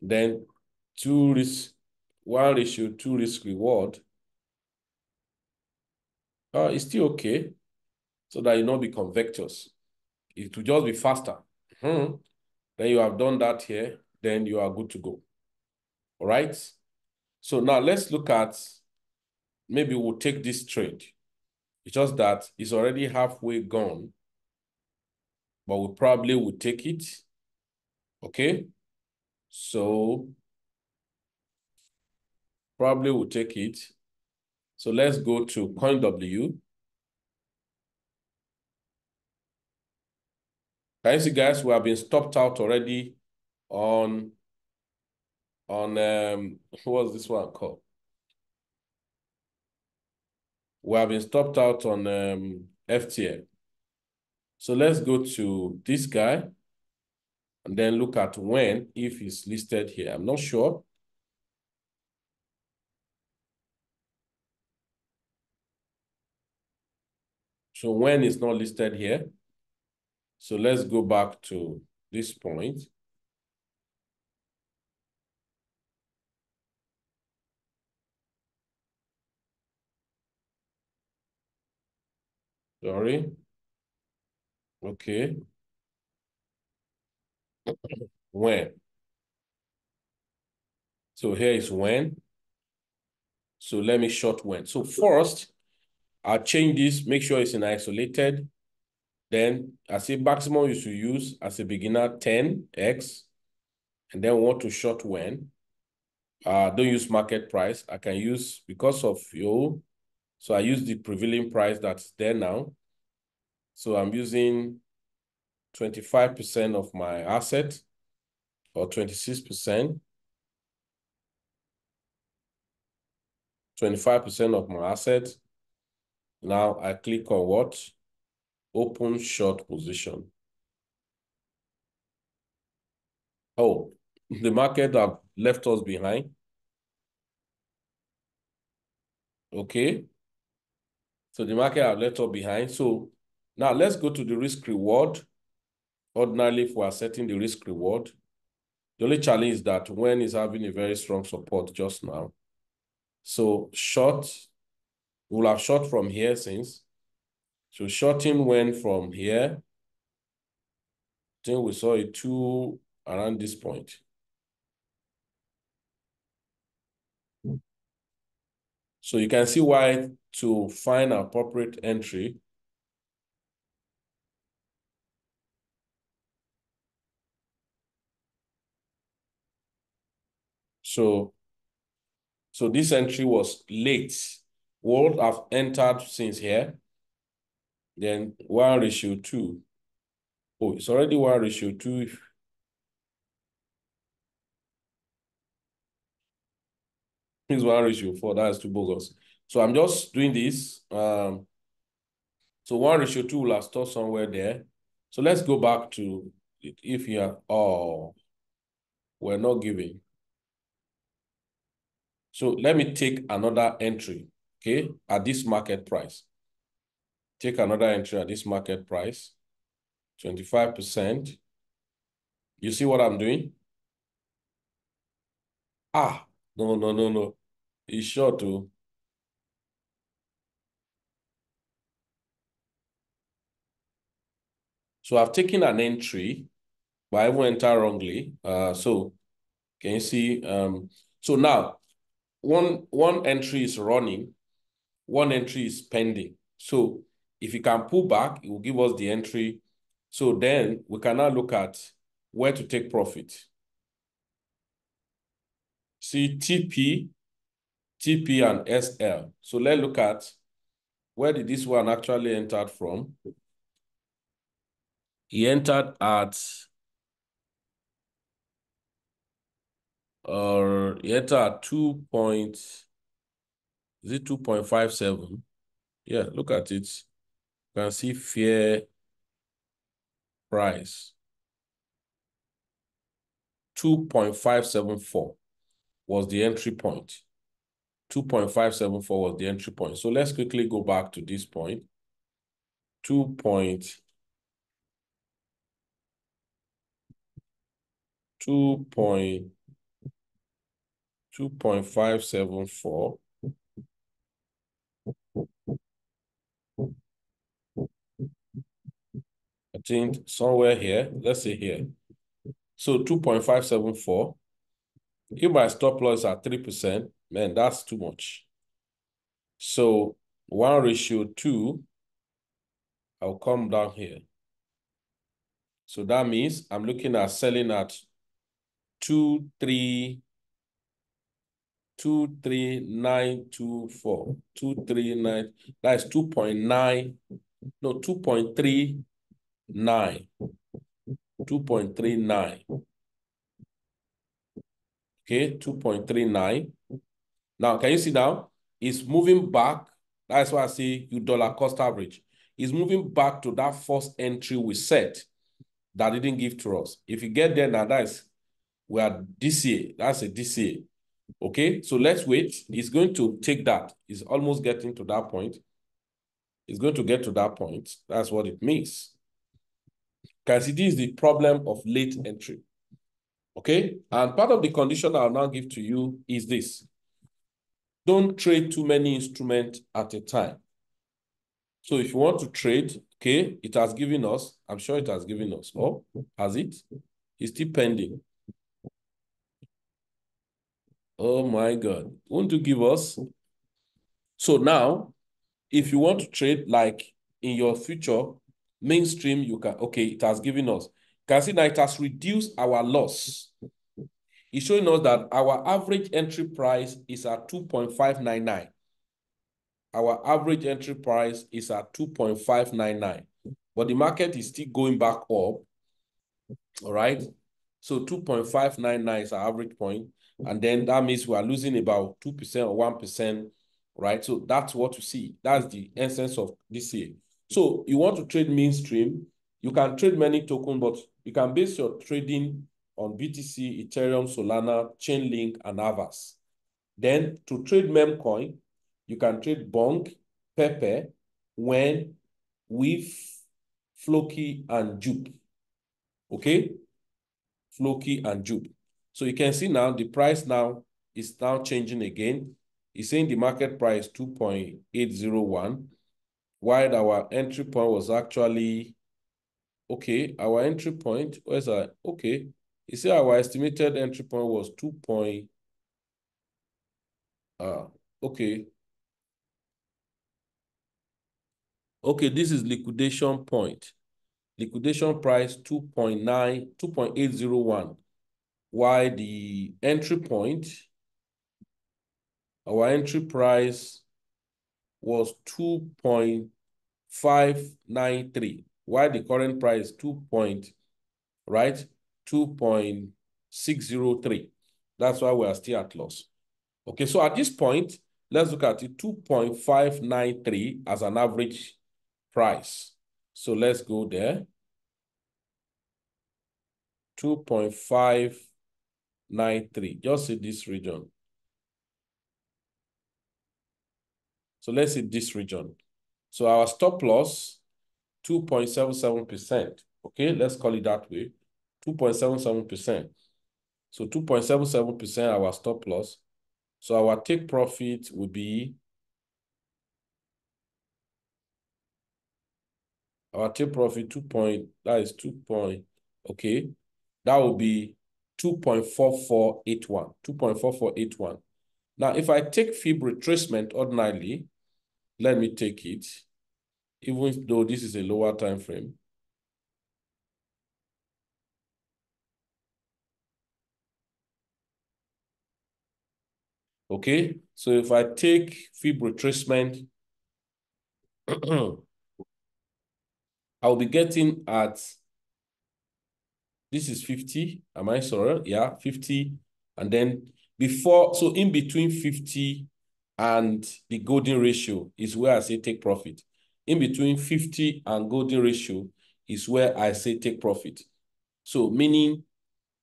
Then 1:2 risk reward. It's still okay, so that you not be convectors. It will just be faster. Then you have done that here, then you are good to go. All right. So now let's look at, maybe we'll take this trade. It's just that it's already halfway gone, but we probably will take it. Okay. So probably we'll take it. So let's go to CoinW. Can you see, guys, we have been stopped out already on what's this one called? We have been stopped out on FTL. So let's go to this guy. and then look at when, if it's listed here. I'm not sure. So when is not listed here. So let's go back to this point. Sorry. Okay. When. So here is when. So let me short when. So first, I'll change this, make sure it's in isolated. Then I say maximum you should use as a beginner 10x. And then want to short when. Don't use market price. I can use because of so I use the prevailing price that's there now. So I'm using 25% of my asset or 26%. 25% of my asset. Now I click on what? Open short position. Oh, the market have left us behind. Okay. So the market have left us behind. So now let's go to the risk reward. Ordinarily, if we are setting the risk reward, the only challenge is that when is having a very strong support just now. So short, we'll have short from here since. So shorting when from here, I think we saw it two around this point. So you can see why to find appropriate entry. So this entry was late. Would have entered since here. Then 1:2. Oh, it's already 1:2. It's 1:4. That's too bogus. So I'm just doing this. So 1:2 will have stored somewhere there. So let's go back to it. If you are, oh, we're not giving. So let me take another entry, okay, at this market price. Take another entry at this market price, 25%. You see what I'm doing? Ah, no. It's short too. So I've taken an entry, but I won't enter wrongly. So can you see? So now one entry is running, one entry is pending. So if you can pull back, it will give us the entry. So then we can now look at where to take profit. See TP, and SL. So let's look at where did this one actually entered from. He entered at he entered at 2.57? Yeah, look at it. You can see fair price. 2.574 was the entry point. 2.574 was the entry point. So let's quickly go back to this point. 2.574. I think somewhere here, let's say here. So 2.574. If my stop loss at 3%, man, that's too much. So 1:2, I'll come down here. So that means I'm looking at selling at 23924. 239, that's 2.9, no, 2.39. 2.39. Okay, 2.39. Now, can you see now? It's moving back. That's why I say you dollar cost average. It's moving back to that first entry we set. that didn't give to us. If you get there now, we are DCA. That's a DCA. Okay, so let's wait. It's going to take that. It's almost getting to that point. It's going to get to that point. That's what it means. Can see this is the problem of late entry. Okay, and part of the condition I'll now give to you is this. Don't trade too many instruments at a time. So if you want to trade, okay, it has given us, I'm sure it has given us. Oh, has it? It's still pending. Oh my God. Won't you give us? So now, if you want to trade like in your future, mainstream, you can, okay, it has given us. You can see now it has reduced our loss. It's showing us that our average entry price is at 2.599. Our average entry price is at 2.599. But the market is still going back up. All right. So 2.599 is our average point. And then that means we are losing about 2% or 1%. Right. So that's what you see. That's the essence of this year. So you want to trade mainstream. You can trade many tokens, but you can base your trading on BTC, Ethereum, Solana, Chainlink, and Avas. Then to trade memcoin, you can trade Bonk, Pepe, Wen, with Floki, and Jupe. Okay? Floki and Jupe. So you can see now the price now is now changing again. It's saying the market price 2.801, while our entry point was actually, okay, our entry point, where's that? Okay. You see our estimated entry point was 2. Okay. Okay, this is liquidation point. Liquidation price 2.801. While the entry point, our entry price was 2.593. While the current price 2.603. That's why we are still at loss. Okay, so at this point, let's look at it, 2.593 as an average price. So let's go there. 2.593. Just see this region. So let's see this region. So our stop loss, 2.77%. Okay, let's call it that way. 2.77%. So 2.77% our stop loss. So our take profit would be, our take profit okay. That would be 2.4481. 2.4481. Now, if I take fib retracement ordinarily, let me take it, even though this is a lower time frame. Okay, so if I take fib retracement, I'll be getting at, this is 50, am I sorry? Yeah, 50. And then before, so in between 50 and the golden ratio is where I say take profit. In between 50 and golden ratio is where I say take profit. So meaning,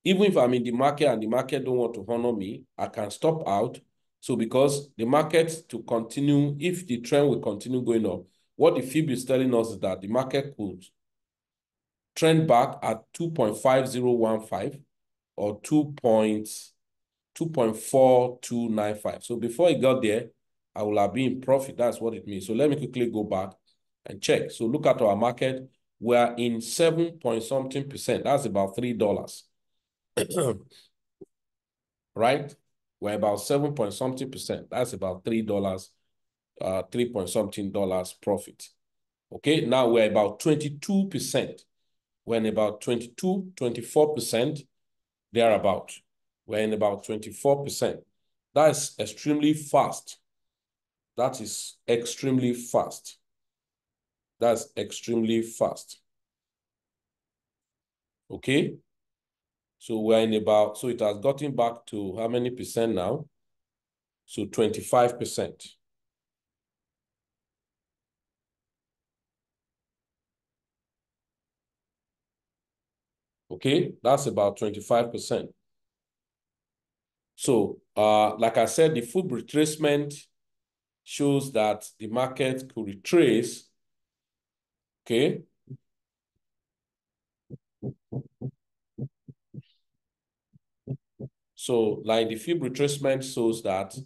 even if I'm in the market and the market don't want to honor me, I can stop out. So because the market to continue, if the trend will continue going up, what the fib is telling us is that the market could trend back at 2.5015 or 2.4295. So before it got there, I will have been in profit. That's what it means. So let me quickly go back and check. So look at our market. We are in 7 point something%. That's about $3. Right? We're about 7 point something%. That's about $3, 3 point something dollars profit. Okay, now we're about 22%. We're in about 24%, thereabout. We're in about 24%. That's extremely fast. That is extremely fast. That's extremely fast. Okay? So we're in about, so it has gotten back to how many percent now? So 25%. Okay, that's about 25%. So, like I said, the full retracement shows that the market could retrace, okay? So, like the fib retracement shows that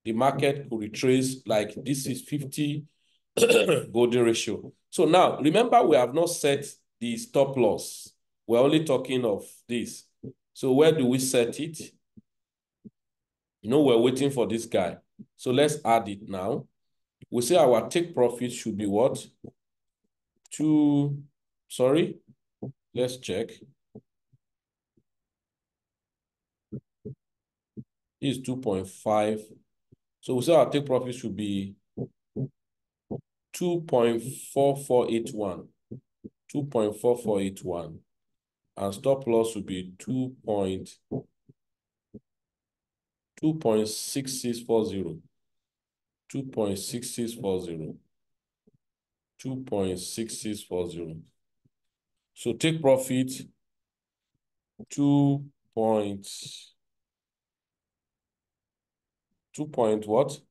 the market could retrace, like this is 50 golden ratio. So now, remember, we have not set the stop loss. We're only talking of this. So where do we set it? You know, we're waiting for this guy. So let's add it now. We say our take profit should be what? Sorry, let's check. Is 2.5. So we say our take profit should be 2.4481. 2.4481. And stop loss would be 2.6640. 2.6640. 2.6640. So take profit 2 point what?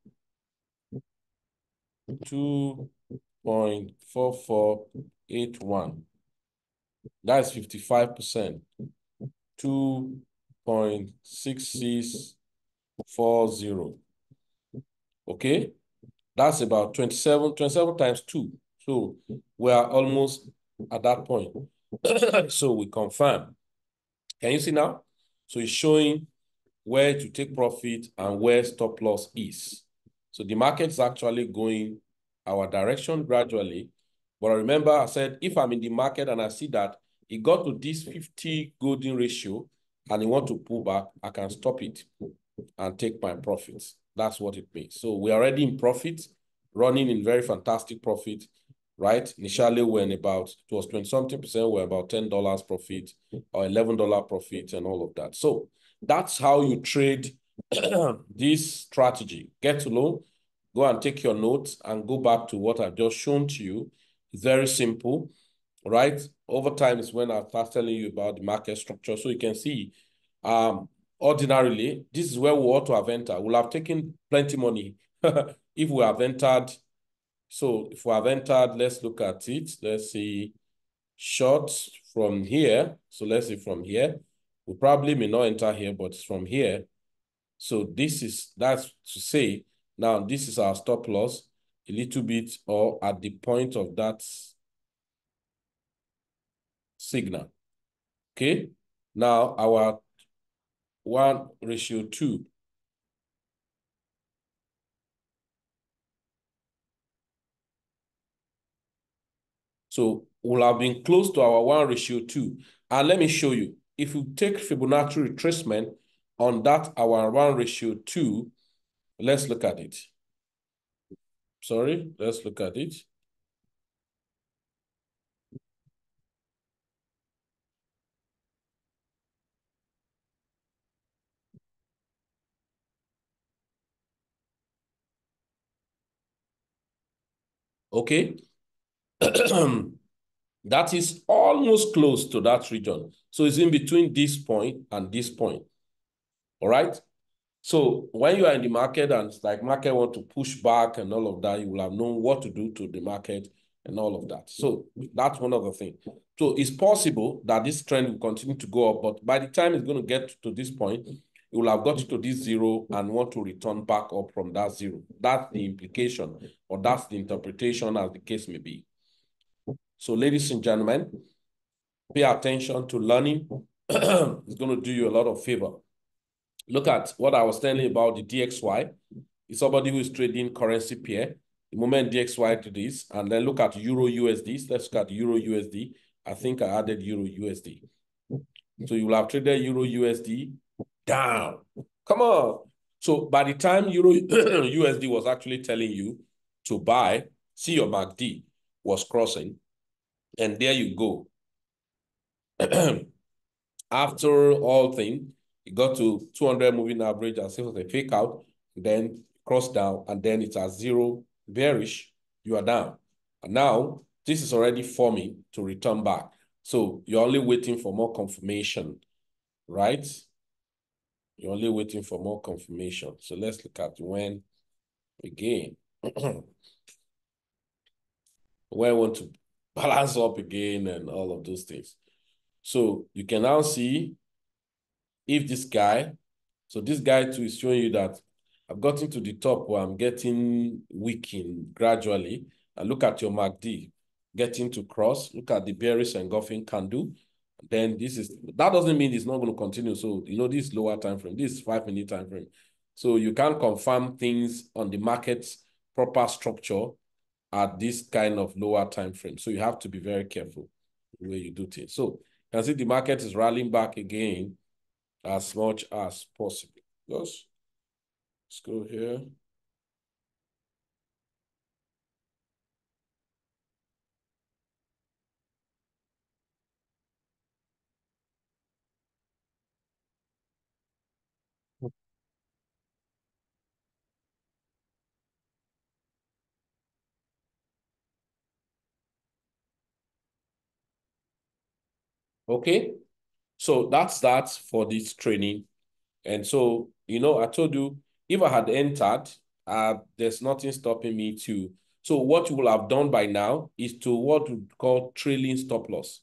2.4481. That's 55%. 2.6640. Okay? That's about 27 times 2. So we are almost at that point. So we confirm. Can you see now? So it's showing where to take profit and where stop loss is. So the market is actually going our direction gradually. But remember, I said, if I'm in the market and I see that it got to this 50 golden ratio and it want to pull back, I can stop it and take my profits. That's what it means. So we're already in profit, running in very fantastic profit, right? Initially, when about, it was 20-something%, we're about $10 profit or $11 profit and all of that. So that's how you trade this strategy. Get to know, go and take your notes and go back to what I've just shown to you. It's very simple, right? Over time is when I start telling you about the market structure. So you can see, ordinarily, this is where we ought to have entered. We'll have taken plenty money if we have entered. So if we have entered, let's look at it. Let's see short from here. So let's see from here. We probably may not enter here, but it's from here. So that's to say, now this is our stop loss a little bit or at the point of that signal. Okay. Now our 1:2. So we'll have been close to our 1:2. And let me show you. If you take Fibonacci retracement on that, our 1:2, let's look at it. Sorry, let's look at it. Okay. That is almost close to that region. So it's in between this point and this point. All right. So when you are in the market and it's like market want to push back and all of that, you will have known what to do to the market and all of that. So that's one of the things. So it's possible that this trend will continue to go up, but by the time it's going to get to this point, it will have got to this zero and want to return back up from that zero. That's the implication, or that's the interpretation, as the case may be. So ladies and gentlemen, pay attention to learning. It's going to do you a lot of favor. Look at what I was telling you about the DXY. It's somebody who is trading currency pair. The moment DXY to this, and then look at Euro USD. Let's look at Euro USD. I think I added Euro USD. So you will have traded Euro USD down. Come on. So by the time Euro USD was actually telling you to buy, see your MACD was crossing. And there you go. After all things, it got to 200 moving average as if it was a fake out, then cross down, and then it's at zero bearish, you are down. And now this is already forming to return back. So you're only waiting for more confirmation, right? You're only waiting for more confirmation. So let's look at when again. When I want to balance up again and all of those things. So you can now see if this guy, so this guy too is showing you that I've gotten to the top where I'm getting weakened gradually. And look at your MACD getting to cross. Look at the bearish engulfing candle. Then that doesn't mean it's not going to continue. So, this lower time frame, this 5-minute time frame. So you can't confirm things on the market's proper structure at this kind of lower time frame. So you have to be very careful the way you do things. So you can see the market is rallying back again as much as possible. Let's go here. Okay, so that's that for this training. And so, I told you, if I had entered, there's nothing stopping me to. So what you will have done by now is to what we call trailing stop loss.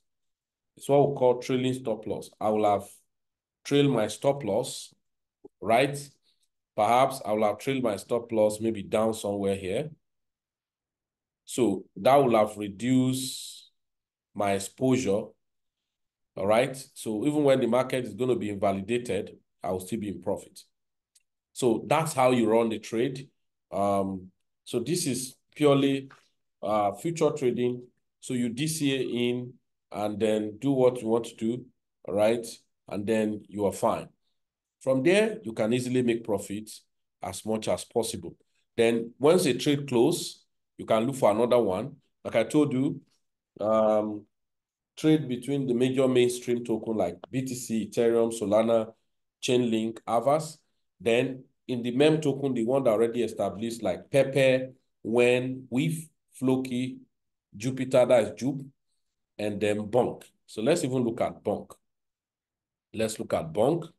It's what we call trailing stop loss. I will have trailed my stop loss, right? Perhaps I will have trailed my stop loss maybe down somewhere here. So that will have reduced my exposure, all right? So even when the market is going to be invalidated, I will still be in profit. So that's how you run the trade. So this is purely future trading. So you DCA in and then do what you want to do, all right? And then you are fine. From there, you can easily make profits as much as possible. Then once a trade close, you can look for another one. Like I told you, trade between the major mainstream token like BTC, Ethereum, Solana, Chainlink, Avas. Then in the meme token, the one that already established like Pepe, Wen, WIF, Floki, Jupiter, that is Jupe, and then Bonk. So let's even look at Bonk. Let's look at Bonk.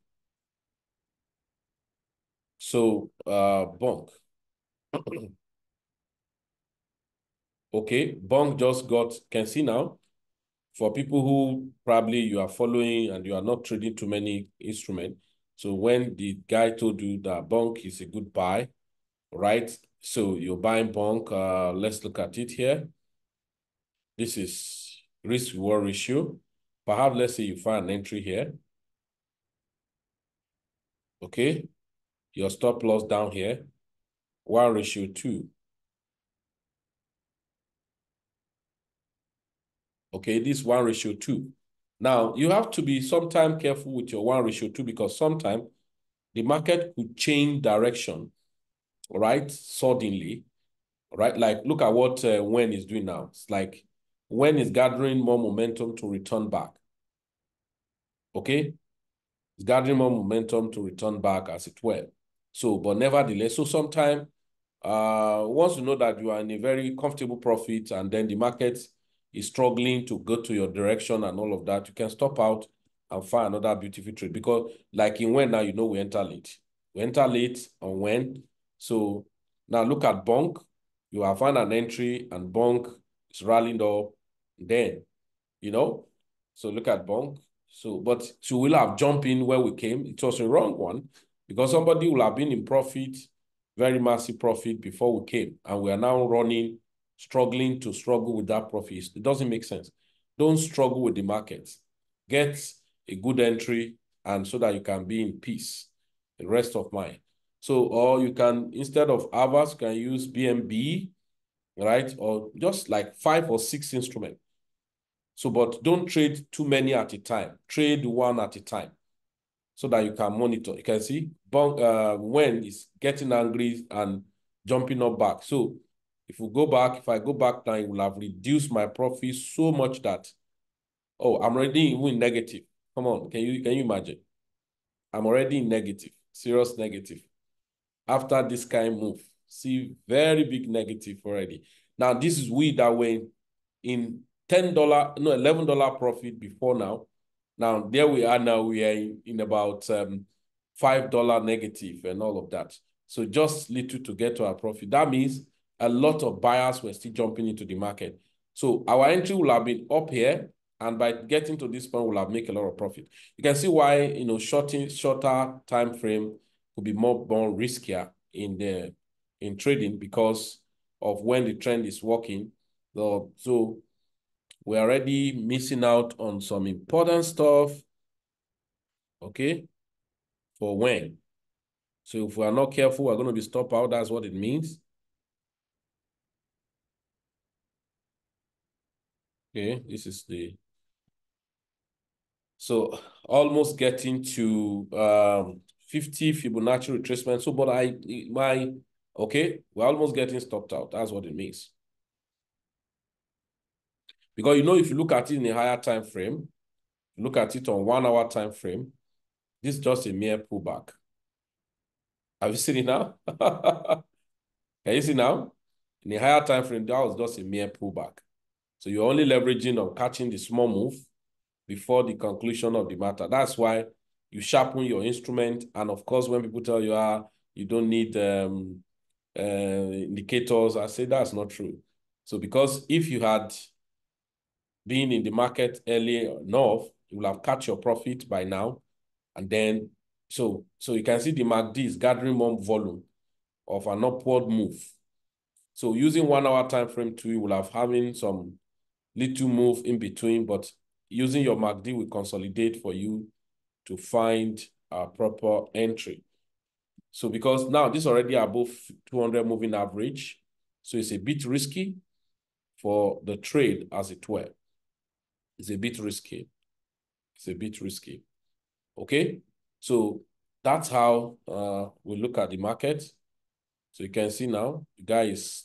So Bonk. Okay, Bonk just can see now, for people who probably you are following and you are not trading too many instruments. So when the guy told you that Bonk is a good buy, right? So you're buying Bonk. Let's look at it here. This is risk-reward ratio. Perhaps let's say you find an entry here. Okay. Your stop loss down here. 1:2. Okay, this 1:2. Now, you have to be sometimes careful with your 1:2 because sometimes the market could change direction, right? Suddenly, right? Like, look at what Wen is doing now. It's like Wen is gathering more momentum to return back. Okay? It's gathering more momentum to return back as it were. So, but nevertheless, so sometimes once you know that you are in a very comfortable profit and then the market is struggling to go to your direction and all of that, you can stop out and find another beautiful trade. Because like in Wen now, we enter late. We enter late on Wen. So now look at Bonk. You have found an entry and Bonk is rallying up. Then, so look at Bonk. So, but you will have jumped in where we came. It was a wrong one because somebody will have been in profit, very massive profit before we came. And we are now struggling to struggle with that profit. It doesn't make sense. Don't struggle with the markets. Get a good entry and so that you can be in peace, the rest of mind. So, or you can, instead of Avas, you can use BNB, right? Or just like 5 or 6 instruments. So, but don't trade too many at a time. Trade one at a time so that you can monitor. You can see when it's getting angry and jumping up back. So if I go back now, it will have reduced my profit so much that, I'm already in negative. Come on, can you imagine? I'm already in negative, serious negative. After this kind of move, see very big negative already. Now, this is we that were in $10, no, $11 profit before now. Now, there we are now, we are in about $5 negative and all of that. So just little to get to our profit. That means a lot of buyers were still jumping into the market. So our entry will have been up here, and by getting to this point, we'll have made a lot of profit. You can see why, you know, shorter time frame could be more riskier in trading because of when the trend is working. So we're already missing out on some important stuff, okay, for when. So if we are not careful, we're going to be stopped out. That's what it means. Okay, this is the... So almost getting to 50 Fibonacci retracement. So, but okay, we're almost getting stopped out. That's what it means. Because, you know, if you look at it in a higher time frame, look at it on 1 hour time frame, this is just a mere pullback. Have you seen it now? Can you see now? In a higher time frame, that was just a mere pullback. So you're only leveraging on catching the small move before the conclusion of the matter. That's why you sharpen your instrument. And of course, when people tell you, you don't need indicators, I say that's not true. So because if you had been in the market early enough, you will have catch your profit by now. And then, so you can see the MACD is gathering more volume of an upward move. So using 1 hour time frame too, you will have having some little move in between, but using your MACD will consolidate for you to find a proper entry. So because now this is already above 200 moving average, so it's a bit risky for the trade, as it were. It's a bit risky. It's a bit risky. Okay, so that's how we look at the market. So you can see now, the guy is,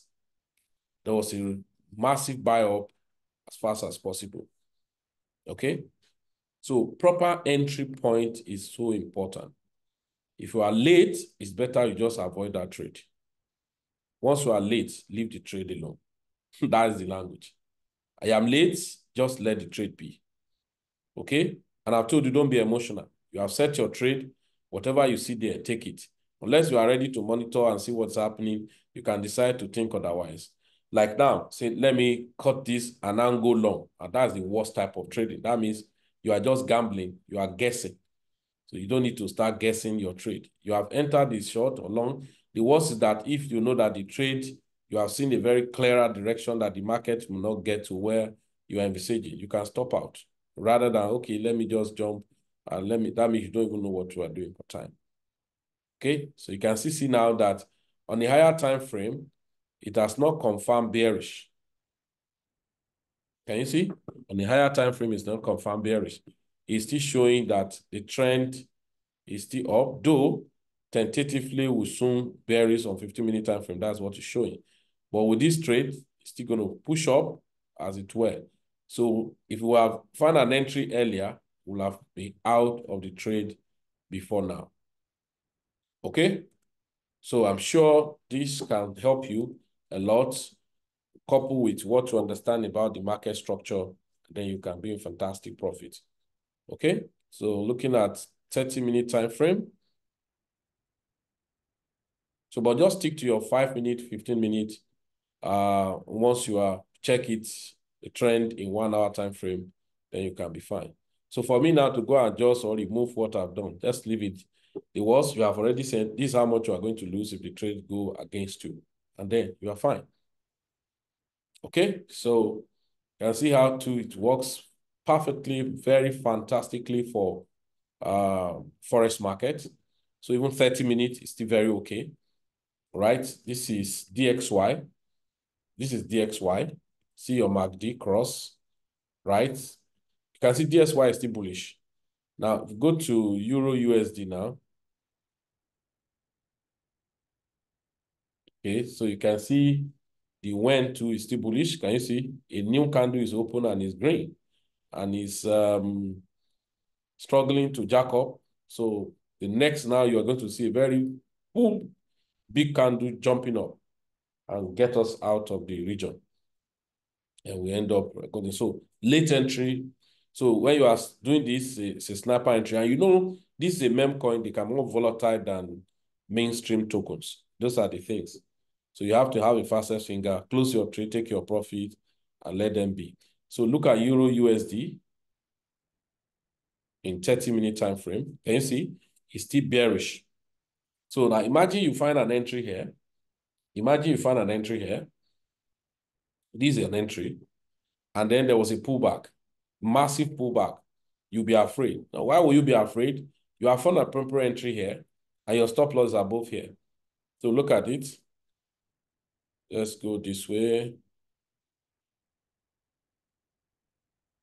there was a massive buy up as fast as possible. Okay, so proper entry point is so important. If you are late, it's better you just avoid that trade. Once you are late, leave the trade alone. That is the language. I am late, just let the trade be. Okay? And I've told you, don't be emotional. You have set your trade. Whatever you see there, take it. Unless you are ready to monitor and see what's happening, you can decide to think otherwise. Like now, say, let me cut this and then go long. And that's the worst type of trading. That means you are just gambling. You are guessing. So you don't need to start guessing your trade. You have entered the short or long. The worst is that if you know that the trade, you have seen a very clearer direction that the market will not get to where you are envisaging, you can stop out. Rather than, okay, let me just jump and that means you don't even know what you are doing for time. Okay, so you can see now that on the higher time frame, it has not confirmed bearish. Can you see? On the higher time frame, it's not confirmed bearish. It's still showing that the trend is still up, though tentatively will soon bearish on 15-minute time frame. That's what it's showing. But with this trade, it's still going to push up as it were. So if we have found an entry earlier, we'll have been out of the trade before now. Okay? So I'm sure this can help you a lot, coupled with what you understand about the market structure, then you can be in fantastic profit. Okay? So looking at 30-minute time frame. So, but just stick to your 5-minute, 15-minute. Once you are check it, the trend in 1 hour time frame, then you can be fine. So for me now to go and adjust or remove what I've done, just leave it. The worst, you have already said, this is how much you are going to lose if the trade go against you. And then you are fine. Okay, so you can see how it works perfectly, very fantastically for forex market. So even 30 minutes is still very okay. Right? This is DXY. This is DXY. See your MACD cross, right? You can see DXY is still bullish. Now, if you go to Euro USD now. Okay, so you can see the WEN too is still bullish. Can you see? A new candle is open and is green. And is struggling to jack up. So the next now you are going to see a very boom, big candle jumping up and get us out of the region. and we end up recording. So late entry. So when you are doing this, it's a sniper entry, and you know this is a meme coin. They can be more volatile than mainstream tokens. Those are the things. So you have to have a fastest finger, close your trade, take your profit, and let them be. So look at Euro USD in 30-minute time frame. Can you see? It's still bearish. So now imagine you find an entry here. Imagine you find an entry here. This is an entry. And then there was a pullback, massive pullback. You'll be afraid. Now, why will you be afraid? You have found a proper entry here, and your stop loss is above here. So look at it. Let's go this way.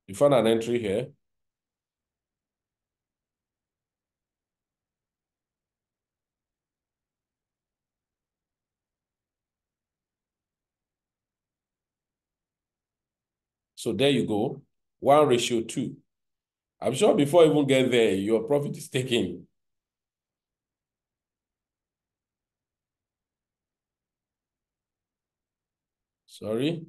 You found an entry here. So there you go. 1:2. I'm sure before you even get there, your profit is taken. Sorry.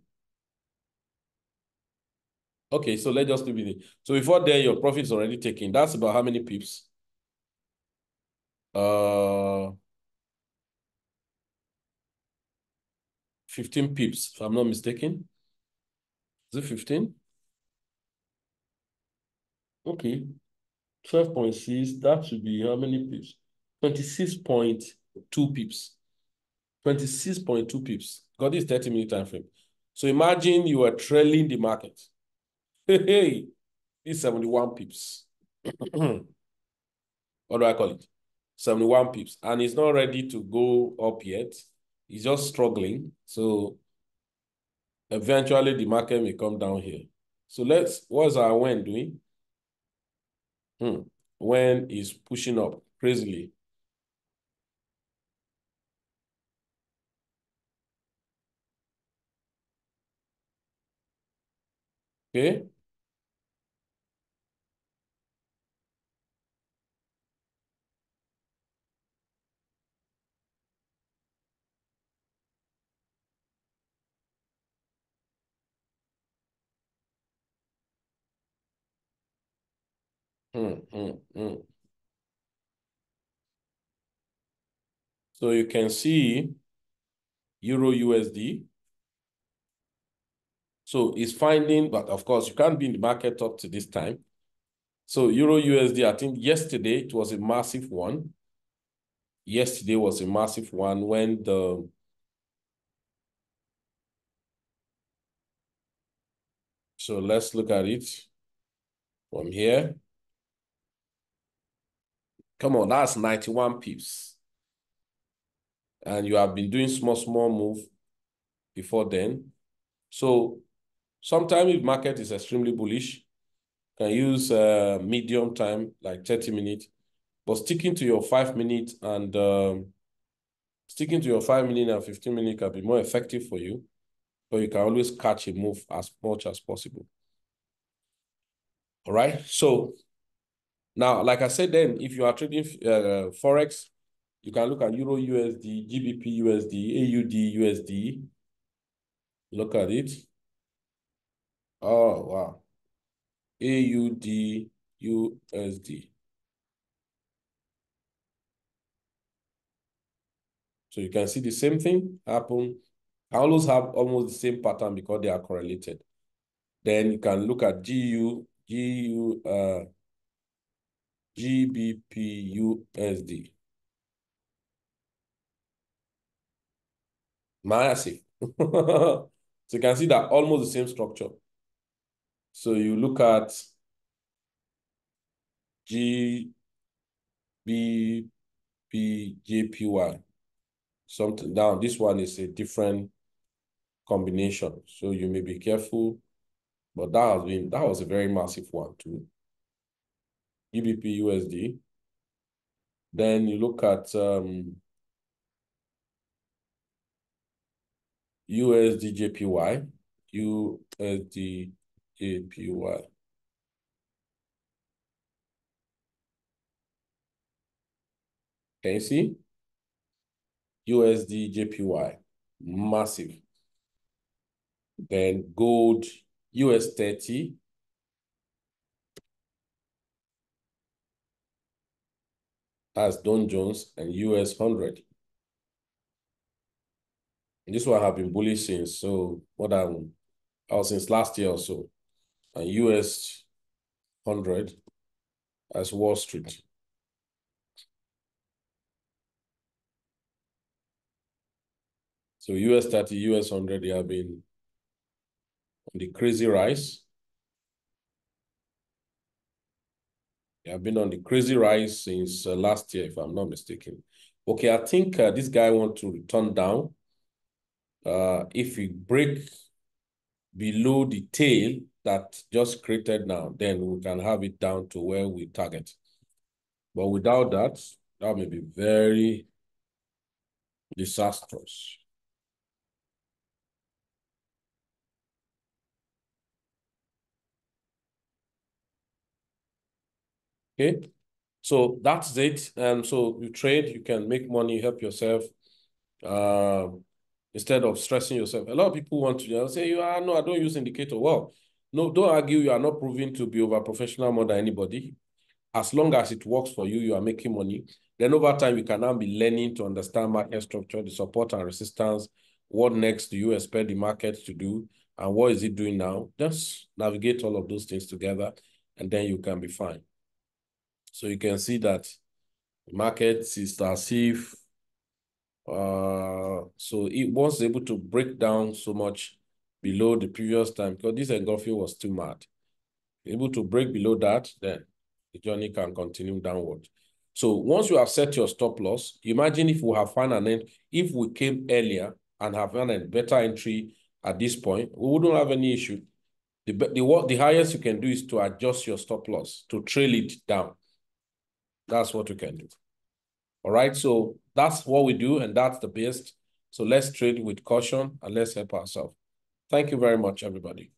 Okay, so let's just leave it. So before there, your profit is already taken. That's about how many pips? 15 pips, if I'm not mistaken. Is it 15? Okay. 12.6, that should be how many pips? 26.2 pips. 26.2 pips. Got this 30-minute time frame. So imagine you are trailing the market. Hey, it's 71 pips. What do I call it? 71 pips. And it's not ready to go up yet. It's just struggling. So eventually the market may come down here. So what's our WEN doing? WEN is pushing up crazily. Okay. So you can see Euro USD. So it's finding, but of course, you can't be in the market up to this time. So Euro USD, I think yesterday it was a massive one. Yesterday was a massive one when so let's look at it from here. Come on, that's 91 pips. And you have been doing small move before then. So sometimes if market is extremely bullish, you can use medium time, like 30 minutes, but sticking to your 5 minutes and sticking to your 5 minute and 15 minute can be more effective for you, but you can always catch a move as much as possible. All right. So now, like I said, then if you are trading Forex, you can look at Euro USD, GBP USD, AUD USD. Look at it. Oh, wow. AUD USD. So you can see the same thing happen. I always have almost the same pattern because they are correlated. Then you can look at GBP USD. Massive. So you can see that almost the same structure. So you look at GBPJPY. Something down. This one is a different combination. So you may be careful. But that was a very massive one too. GBP USD. Then you look at USD JPY. USD JPY. Can you see? USD JPY. Massive. Then gold, US 30. That's Dow Jones and US 100. And this one have been bullish since, so since last year or so. And US 100 as Wall Street. So US 30, US 100, they have been on the crazy rise. They have been on the crazy rise since last year, if I'm not mistaken. Okay, I think this guy wants to return down. If we break below the tail that just created now, then we can have it down to where we target. But without that, that may be very disastrous. Okay, so that's it. So you trade, you can make money, help yourself. Instead of stressing yourself. A lot of people want to say, no, I don't use indicator. Well, no, don't argue. You are not proving to be over professional more than anybody. As long as it works for you, you are making money. Then over time, you can now be learning to understand market structure, the support and resistance. What next do you expect the market to do? And what is it doing now? Just navigate all of those things together, and then you can be fine. So you can see that the market is as if so it was able to break down so much below the previous time because this engulfing was too mad. Able to break below that, then the journey can continue downward. So once you have set your stop loss, imagine if we have found an end, if we came earlier and have found a better entry at this point, we wouldn't have any issue. The highest you can do is to adjust your stop loss, to trail it down. That's what you can do. All right, so that's what we do, and that's the best. So let's trade with caution and let's help ourselves. Thank you very much, everybody.